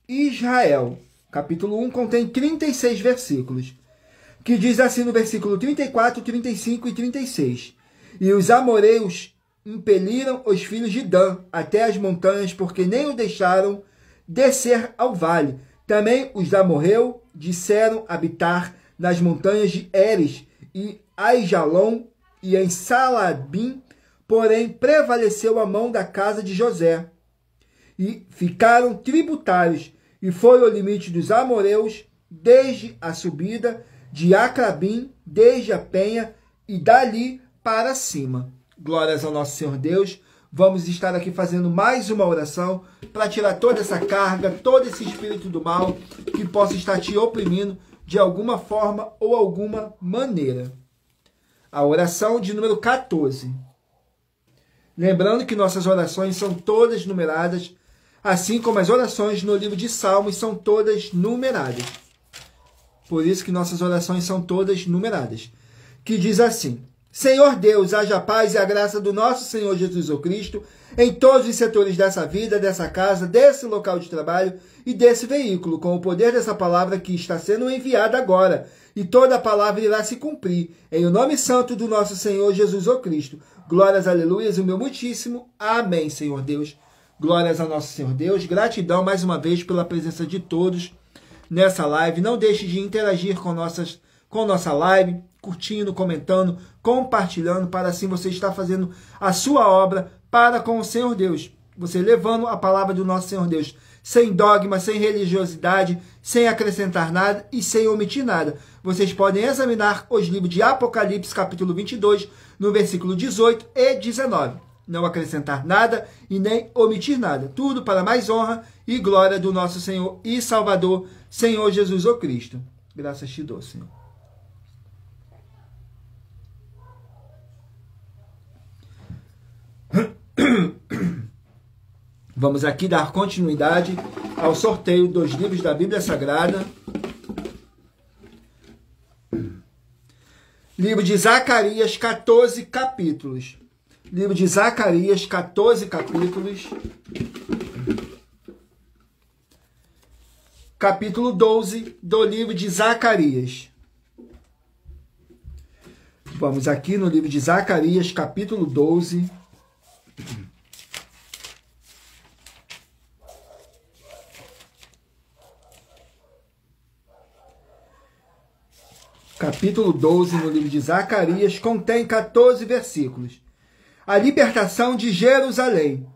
Israel. Capítulo 1 contém 36 versículos, que diz assim no versículo 34, 35 e 36. E os amoreus impeliram os filhos de Dan até as montanhas, porque nem o deixaram descer ao vale. Também os amorreus disseram habitar nas montanhas de Eres e Aijalon e em Salabim, porém prevaleceu a mão da casa de José. E ficaram tributários, e foi o limite dos amoreus desde a subida de Acrabim, desde a penha, e dali para cima. Glórias ao nosso Senhor Deus. Vamos estar aqui fazendo mais uma oração para tirar toda essa carga, todo esse espírito do mal que possa estar te oprimindo de alguma forma ou alguma maneira. A oração de número 14. Lembrando que nossas orações são todas numeradas, assim como as orações no livro de Salmos são todas numeradas. Por isso que nossas orações são todas numeradas. Que diz assim: Senhor Deus, haja a paz e a graça do nosso Senhor Jesus Cristo em todos os setores dessa vida, dessa casa, desse local de trabalho e desse veículo, com o poder dessa palavra que está sendo enviada agora. E toda a palavra irá se cumprir, em o nome santo do nosso Senhor Jesus Cristo. Glórias, aleluias, o meu muitíssimo. Amém, Senhor Deus. Glórias ao nosso Senhor Deus. Gratidão mais uma vez pela presença de todos nessa live. Não deixe de interagir com nossa live, curtindo, comentando, compartilhando, para assim você estar fazendo a sua obra para com o Senhor Deus. Você levando a palavra do nosso Senhor Deus, sem dogma, sem religiosidade, sem acrescentar nada e sem omitir nada. Vocês podem examinar os livros de Apocalipse, capítulo 22, no versículo 18 e 19. Não acrescentar nada e nem omitir nada. Tudo para mais honra e glória do nosso Senhor e Salvador, Senhor Jesus Cristo. Graças te dou, Senhor. Vamos aqui dar continuidade ao sorteio dos livros da Bíblia Sagrada. Livro de Zacarias, 14 capítulos. Livro de Zacarias, 14 capítulos. Capítulo 12 do livro de Zacarias. Vamos aqui no livro de Zacarias, capítulo 12. Capítulo 12, no livro de Zacarias, contém 14 versículos. A libertação de Jerusalém.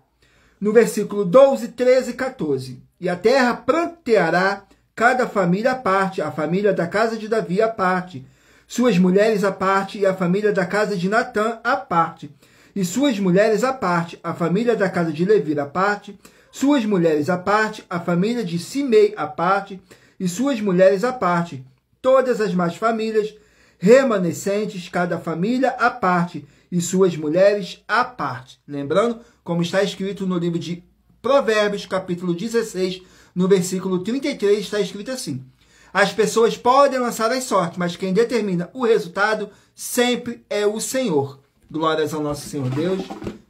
No versículo 12, 13 e 14. E a terra pranteará cada família à parte, a família da casa de Davi à parte, suas mulheres à parte, e a família da casa de Natã à parte, e suas mulheres à parte, a família da casa de Levi à parte, suas mulheres à parte, a família de Simei à parte, e suas mulheres à parte, todas as más famílias remanescentes, cada família à parte, e suas mulheres à parte. Lembrando, como está escrito no livro de Provérbios, capítulo 16, no versículo 33, está escrito assim: as pessoas podem lançar as sortes, mas quem determina o resultado sempre é o Senhor. Glórias ao nosso Senhor Deus.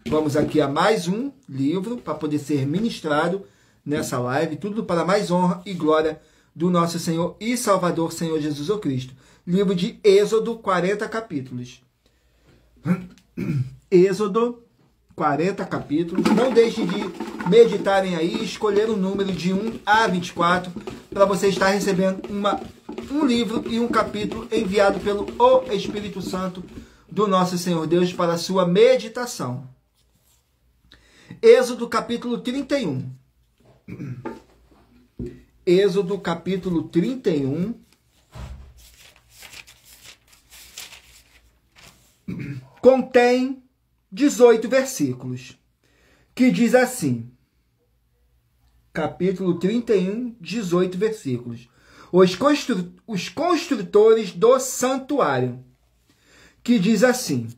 Vamos aqui a mais um livro para poder ser ministrado nessa live. Tudo para mais honra e glória do nosso Senhor e Salvador, Senhor Jesus Cristo. Livro de Êxodo, 40 capítulos. Êxodo, 40 capítulos. Não deixem de meditarem aí, escolher o número de 1 a 24, para você estar recebendo um livro e um capítulo enviado pelo Espírito Santo do nosso Senhor Deus para a sua meditação. Êxodo, capítulo 31. Êxodo, capítulo 31. Contém 18 versículos, que diz assim, capítulo 31, 18 versículos. Os construtores do santuário, que diz assim: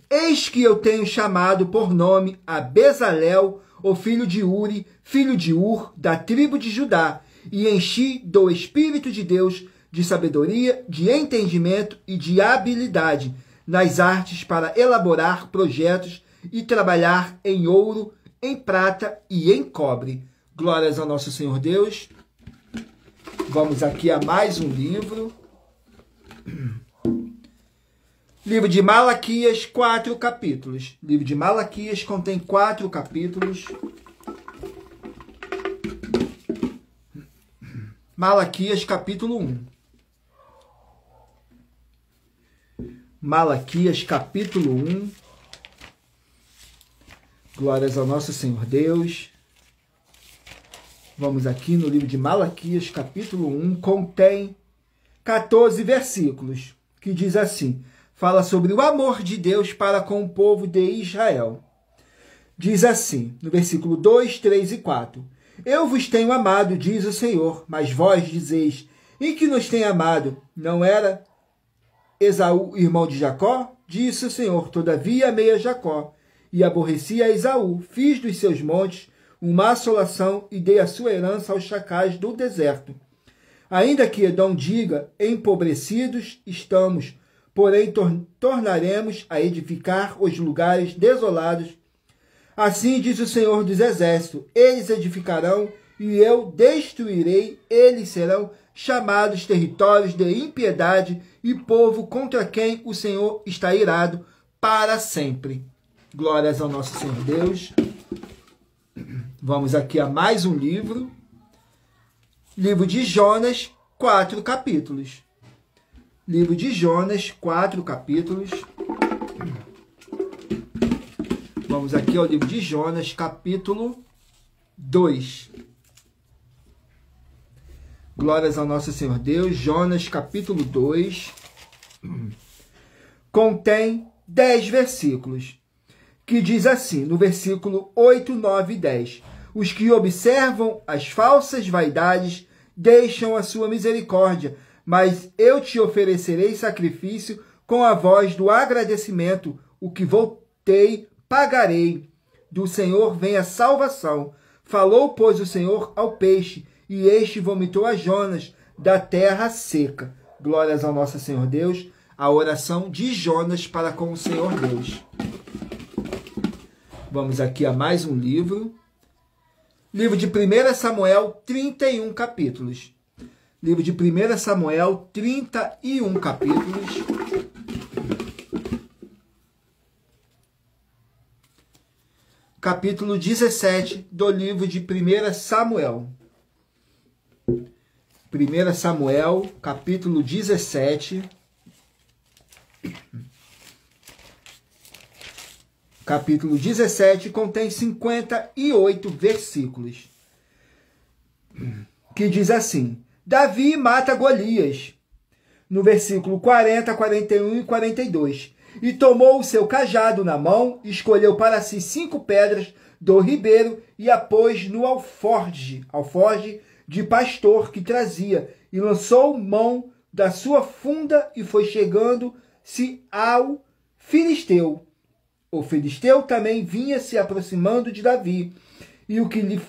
eis que eu tenho chamado por nome a Bezalel, o filho de Uri, filho de Ur, da tribo de Judá, e enchi do Espírito de Deus de sabedoria, de entendimento e de habilidade nas artes para elaborar projetos e trabalhar em ouro, em prata e em cobre. Glórias ao nosso Senhor Deus. Vamos aqui a mais um livro. Livro de Malaquias, 4 capítulos. Livro de Malaquias contém 4 capítulos. Malaquias, capítulo 1. Malaquias, capítulo 1. Glórias ao nosso Senhor Deus. Vamos aqui no livro de Malaquias, capítulo 1. Contém 14 versículos, que diz assim: fala sobre o amor de Deus para com o povo de Israel. Diz assim, no versículo 2, 3 e 4. Eu vos tenho amado, diz o Senhor, mas vós dizeis, em que nos tem amado? Não era Esaú, irmão de Jacó? Disse o Senhor, todavia amei a Jacó, e aborreci a Esaú, fiz dos seus montes uma assolação e dei a sua herança aos chacais do deserto. Ainda que Edom diga, empobrecidos estamos, porém tornaremos a edificar os lugares desolados. Assim diz o Senhor dos Exércitos, eles edificarão e eu destruirei, eles serão chamados territórios de impiedade e povo contra quem o Senhor está irado para sempre. Glórias ao nosso Senhor Deus. Vamos aqui a mais um livro. Livro de Jonas, 4 capítulos. Livro de Jonas, 4 capítulos. Vamos aqui ao livro de Jonas, capítulo 2. Glórias ao nosso Senhor Deus. Jonas, capítulo 2. Contém 10 versículos. Que diz assim, no versículo 8, 9 e 10. Os que observam as falsas vaidades deixam a sua misericórdia, mas eu te oferecerei sacrifício com a voz do agradecimento, o que voltei, pagarei. Do Senhor vem a salvação. Falou, pois, o Senhor ao peixe, e este vomitou a Jonas da terra seca. Glórias ao nosso Senhor Deus. A oração de Jonas para com o Senhor Deus. Vamos aqui a mais um livro. Livro de 1 Samuel, 31 capítulos. Livro de 1 Samuel, 31 capítulos. Capítulo 17 do livro de 1 Samuel. 1 Samuel, capítulo 17. Capítulo 17 contém 58 versículos. Que diz assim: Davi mata Golias. No versículo 40, 41 e 42. E tomou o seu cajado na mão, escolheu para si 5 pedras do ribeiro e a pôs no alforge de pastor que trazia, e lançou mão da sua funda e foi chegando-se ao filisteu. O filisteu também vinha se aproximando de Davi, e o que lhe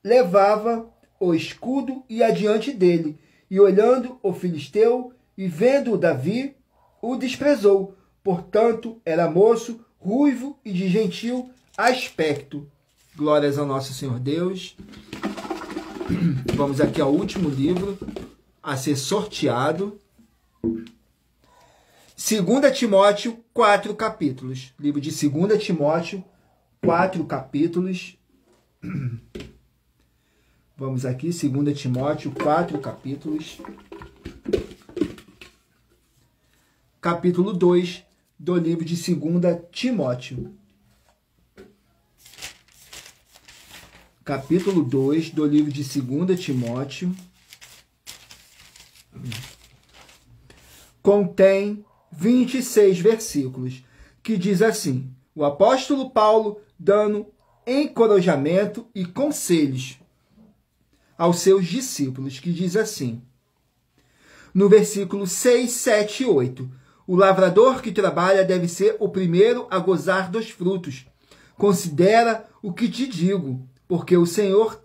levava o escudo ia adiante dele, e olhando o filisteu e vendo Davi, o desprezou. Portanto, era moço, ruivo e de gentil aspecto. Glórias ao nosso Senhor Deus. Vamos aqui ao último livro a ser sorteado. 2 Timóteo, 4 capítulos. Livro de 2 Timóteo, 4 capítulos. Vamos aqui, 2 Timóteo, 4 capítulos. Capítulo 2 do livro de 2 Timóteo. Capítulo 2 do livro de 2 Timóteo. Contém 26 versículos, que diz assim: o apóstolo Paulo dando encorajamento e conselhos aos seus discípulos, que diz assim, no versículo 6, 7 e 8, o lavrador que trabalha deve ser o primeiro a gozar dos frutos. Considera o que te digo, porque o Senhor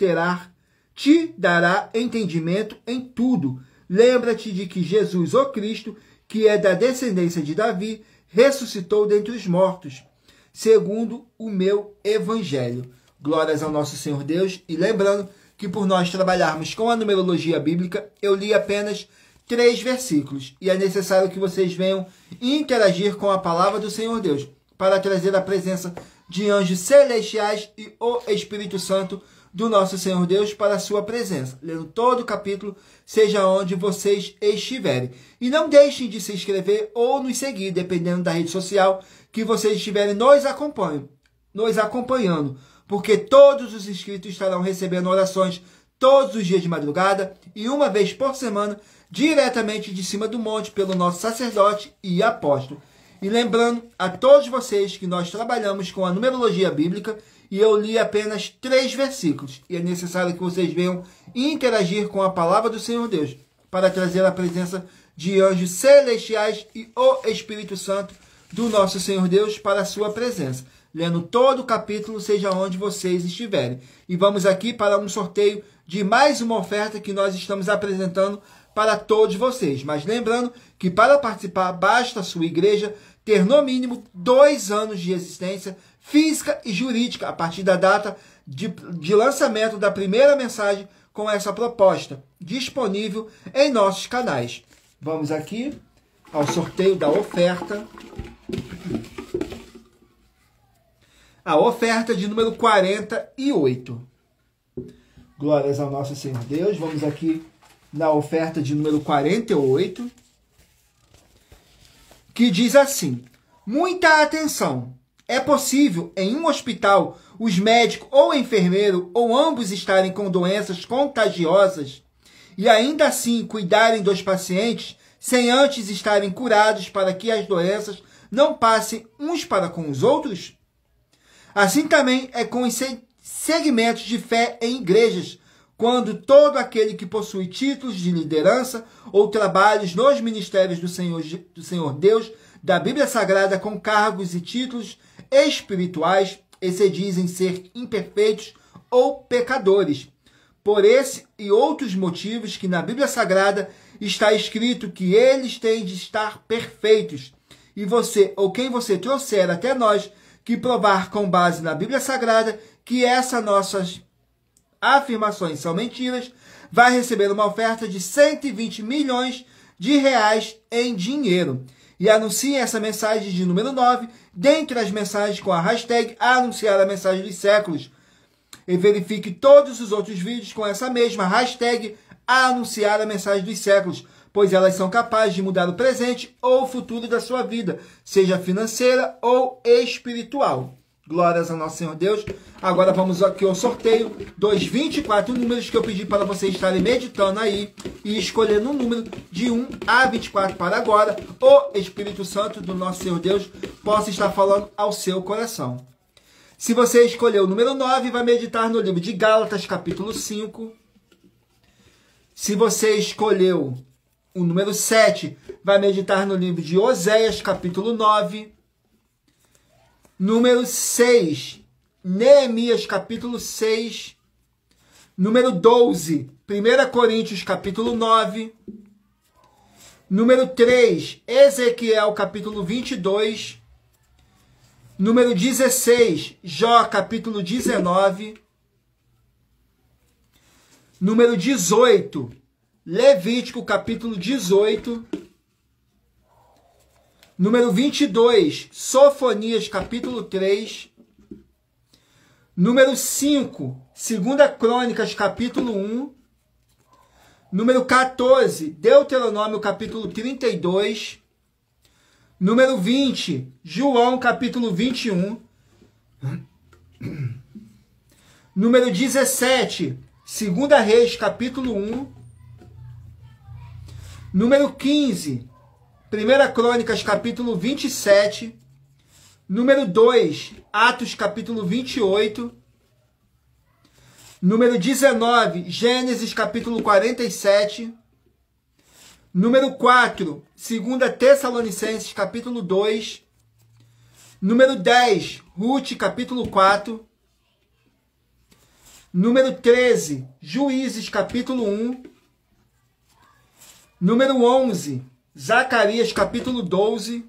te dará entendimento em tudo. Lembra-te de que Jesus, o Cristo, que é da descendência de Davi, ressuscitou dentre os mortos, segundo o meu evangelho. Glórias ao nosso Senhor Deus. E lembrando que por nós trabalharmos com a numerologia bíblica, eu li apenas 3 versículos. E é necessário que vocês venham interagir com a palavra do Senhor Deus, para trazer a presença de anjos celestiais e o Espírito Santo do nosso Senhor Deus para a sua presença, lendo todo o capítulo, seja onde vocês estiverem. E não deixem de se inscrever ou nos seguir, dependendo da rede social que vocês estiverem nos acompanhando, porque todos os inscritos estarão recebendo orações todos os dias de madrugada e uma vez por semana, diretamente de cima do monte, pelo nosso sacerdote e apóstolo. E lembrando a todos vocês que nós trabalhamos com a numerologia bíblica e eu li apenas 3 versículos. E é necessário que vocês venham interagir com a palavra do Senhor Deus para trazer a presença de anjos celestiais e o Espírito Santo do nosso Senhor Deus para a sua presença. Lendo todo o capítulo, seja onde vocês estiverem. E vamos aqui para um sorteio de mais uma oferta que nós estamos apresentando para todos vocês. Mas lembrando que para participar basta a sua igreja ter no mínimo 2 anos de existência física e jurídica a partir da data de lançamento da primeira mensagem com essa proposta, disponível em nossos canais. Vamos aqui ao sorteio da oferta. A oferta de número 48. Glórias ao nosso Senhor Deus. Vamos aqui na oferta de número 48, que diz assim: muita atenção! É possível, em um hospital, os médicos ou enfermeiro ou ambos estarem com doenças contagiosas e ainda assim cuidarem dos pacientes sem antes estarem curados para que as doenças não passem uns para com os outros? Assim também é com os segmentos de fé em igrejas, quando todo aquele que possui títulos de liderança ou trabalhos nos ministérios do Senhor Deus, da Bíblia Sagrada, com cargos e títulos espirituais, e se dizem ser imperfeitos ou pecadores. Por esse e outros motivos que na Bíblia Sagrada está escrito que eles têm de estar perfeitos. E você, ou quem você trouxer até nós, que provar com base na Bíblia Sagrada que essas nossas afirmações são mentiras, vai receber uma oferta de 120 milhões de reais em dinheiro. E anuncie essa mensagem de número 9, dentre as mensagens com a hashtag anunciar a mensagem dos séculos. E verifique todos os outros vídeos com essa mesma hashtag anunciar a mensagem dos séculos, pois elas são capazes de mudar o presente ou o futuro da sua vida, seja financeira ou espiritual. Glórias ao nosso Senhor Deus. Agora vamos aqui ao sorteio dos 24 números que eu pedi para vocês estarem meditando aí e escolhendo um número de 1 a 24 para agora. O Espírito Santo do nosso Senhor Deus possa estar falando ao seu coração. Se você escolheu o número 9, vai meditar no livro de Gálatas, capítulo 5. Se você escolheu o número 7, vai meditar no livro de Oséias, capítulo 9. Número 6, Neemias, capítulo 6. Número 12, 1 Coríntios, capítulo 9. Número 3, Ezequiel, capítulo 22. Número 16, Jó, capítulo 19. Número 18, Levítico, capítulo 18. Número 22, Sofonias, capítulo 3. Número 5, 2 Crônicas, capítulo 1. Número 14, Deuteronômio, capítulo 32. Número 20, João, capítulo 21. Número 17, 2 Reis, capítulo 1. Número 15, 1 Crônicas, capítulo 27. Número 2, Atos, capítulo 28. Número 19, Gênesis, capítulo 47. Número 4, 2 Tessalonicenses, capítulo 2. Número 10, Ruth, capítulo 4. Número 13, Juízes, capítulo 1. Número 11, Zacarias, capítulo 12.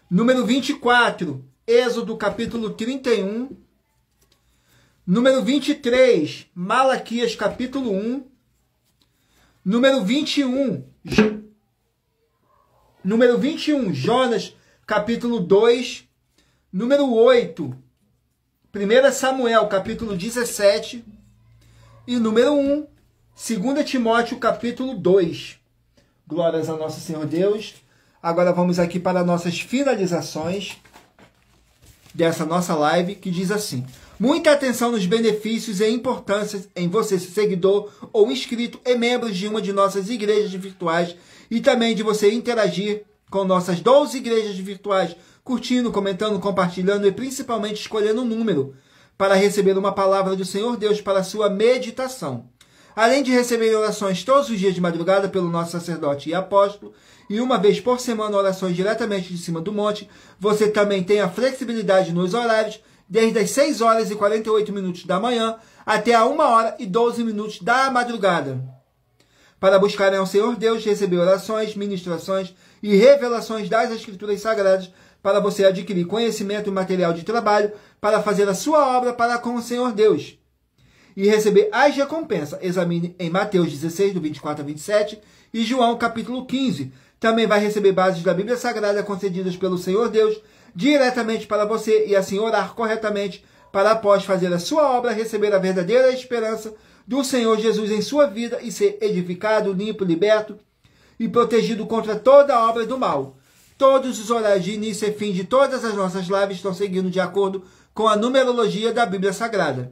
Número 24, Êxodo, capítulo 31. Número 23, Malaquias, capítulo 1. Número 21, Jonas, capítulo 2. Número 8, 1 Samuel, capítulo 17. E número 1, 2 Timóteo, capítulo 2. Glórias ao nosso Senhor Deus. Agora vamos aqui para nossas finalizações dessa nossa live, que diz assim: muita atenção nos benefícios e importância em você ser seguidor ou inscrito e membro de uma de nossas igrejas virtuais e também de você interagir com nossas 12 igrejas virtuais, curtindo, comentando, compartilhando e principalmente escolhendo um número para receber uma palavra do Senhor Deus para a sua meditação. Além de receber orações todos os dias de madrugada pelo nosso sacerdote e apóstolo, e uma vez por semana orações diretamente de cima do monte, você também tem a flexibilidade nos horários, desde as 6 horas e 48 minutos da manhã até a 1 hora e 12 minutos da madrugada, para buscarem ao Senhor Deus, receber orações, ministrações e revelações das Escrituras Sagradas, para você adquirir conhecimento e material de trabalho para fazer a sua obra para com o Senhor Deus e receber as recompensas. Examine em Mateus 16, do 24 a 27 e João capítulo 15. Também vai receber bases da Bíblia Sagrada concedidas pelo Senhor Deus diretamente para você e assim orar corretamente para, após fazer a sua obra, receber a verdadeira esperança do Senhor Jesus em sua vida e ser edificado, limpo, liberto e protegido contra toda a obra do mal. Todos os horários de início e fim de todas as nossas lives estão seguindo de acordo com a numerologia da Bíblia Sagrada.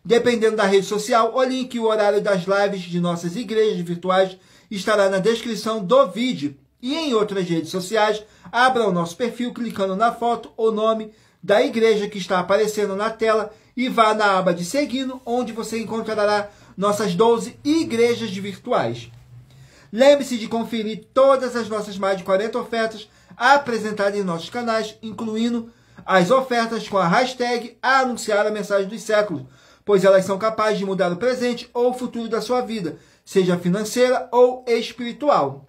Dependendo da rede social, o link e o horário das lives de nossas igrejas virtuais estará na descrição do vídeo. E em outras redes sociais, abra o nosso perfil clicando na foto ou nome da igreja que está aparecendo na tela e vá na aba de seguindo, onde você encontrará nossas 12 igrejas virtuais. Lembre-se de conferir todas as nossas mais de 40 ofertas apresentadas em nossos canais, incluindo as ofertas com a hashtag Anunciar a Mensagem dos Séculos, pois elas são capazes de mudar o presente ou o futuro da sua vida, seja financeira ou espiritual.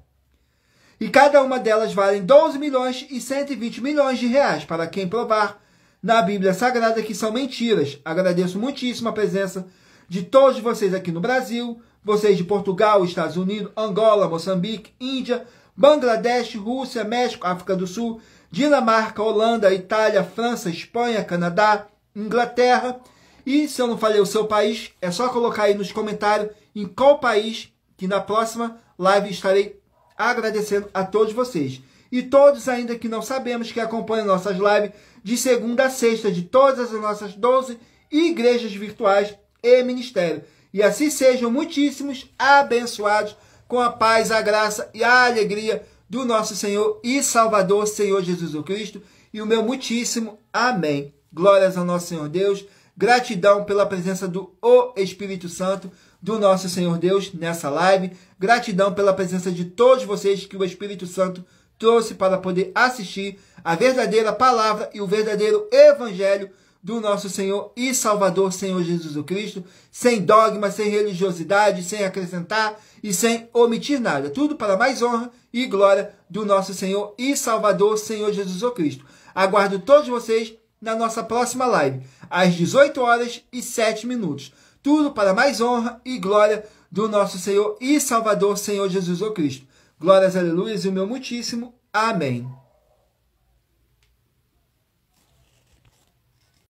E cada uma delas vale 12 milhões e 120 milhões de reais, para quem provar na Bíblia Sagrada que são mentiras. Agradeço muitíssimo a presença de todos vocês aqui no Brasil, vocês de Portugal, Estados Unidos, Angola, Moçambique, Índia, Bangladesh, Rússia, México, África do Sul, Dinamarca, Holanda, Itália, França, Espanha, Canadá, Inglaterra. E se eu não falei o seu país, é só colocar aí nos comentários em qual país, que na próxima live estarei agradecendo a todos vocês. E todos ainda que não sabemos, que acompanham nossas lives de segunda a sexta de todas as nossas 12 igrejas virtuais e ministério. E assim sejam muitíssimos abençoados com a paz, a graça e a alegria do nosso Senhor e Salvador, Senhor Jesus Cristo. E o meu muitíssimo amém. Glórias ao nosso Senhor Deus. Gratidão pela presença do Espírito Santo, do nosso Senhor Deus, nessa live. Gratidão pela presença de todos vocês que o Espírito Santo trouxe para poder assistir a verdadeira palavra e o verdadeiro evangelho do nosso Senhor e Salvador, Senhor Jesus Cristo, sem dogma, sem religiosidade, sem acrescentar e sem omitir nada. Tudo para mais honra e glória do nosso Senhor e Salvador, Senhor Jesus Cristo. Aguardo todos vocês na nossa próxima live, às 18 horas e 7 minutos. Tudo para mais honra e glória do nosso Senhor e Salvador, Senhor Jesus Cristo. Glórias, aleluias, e o meu muitíssimo amém.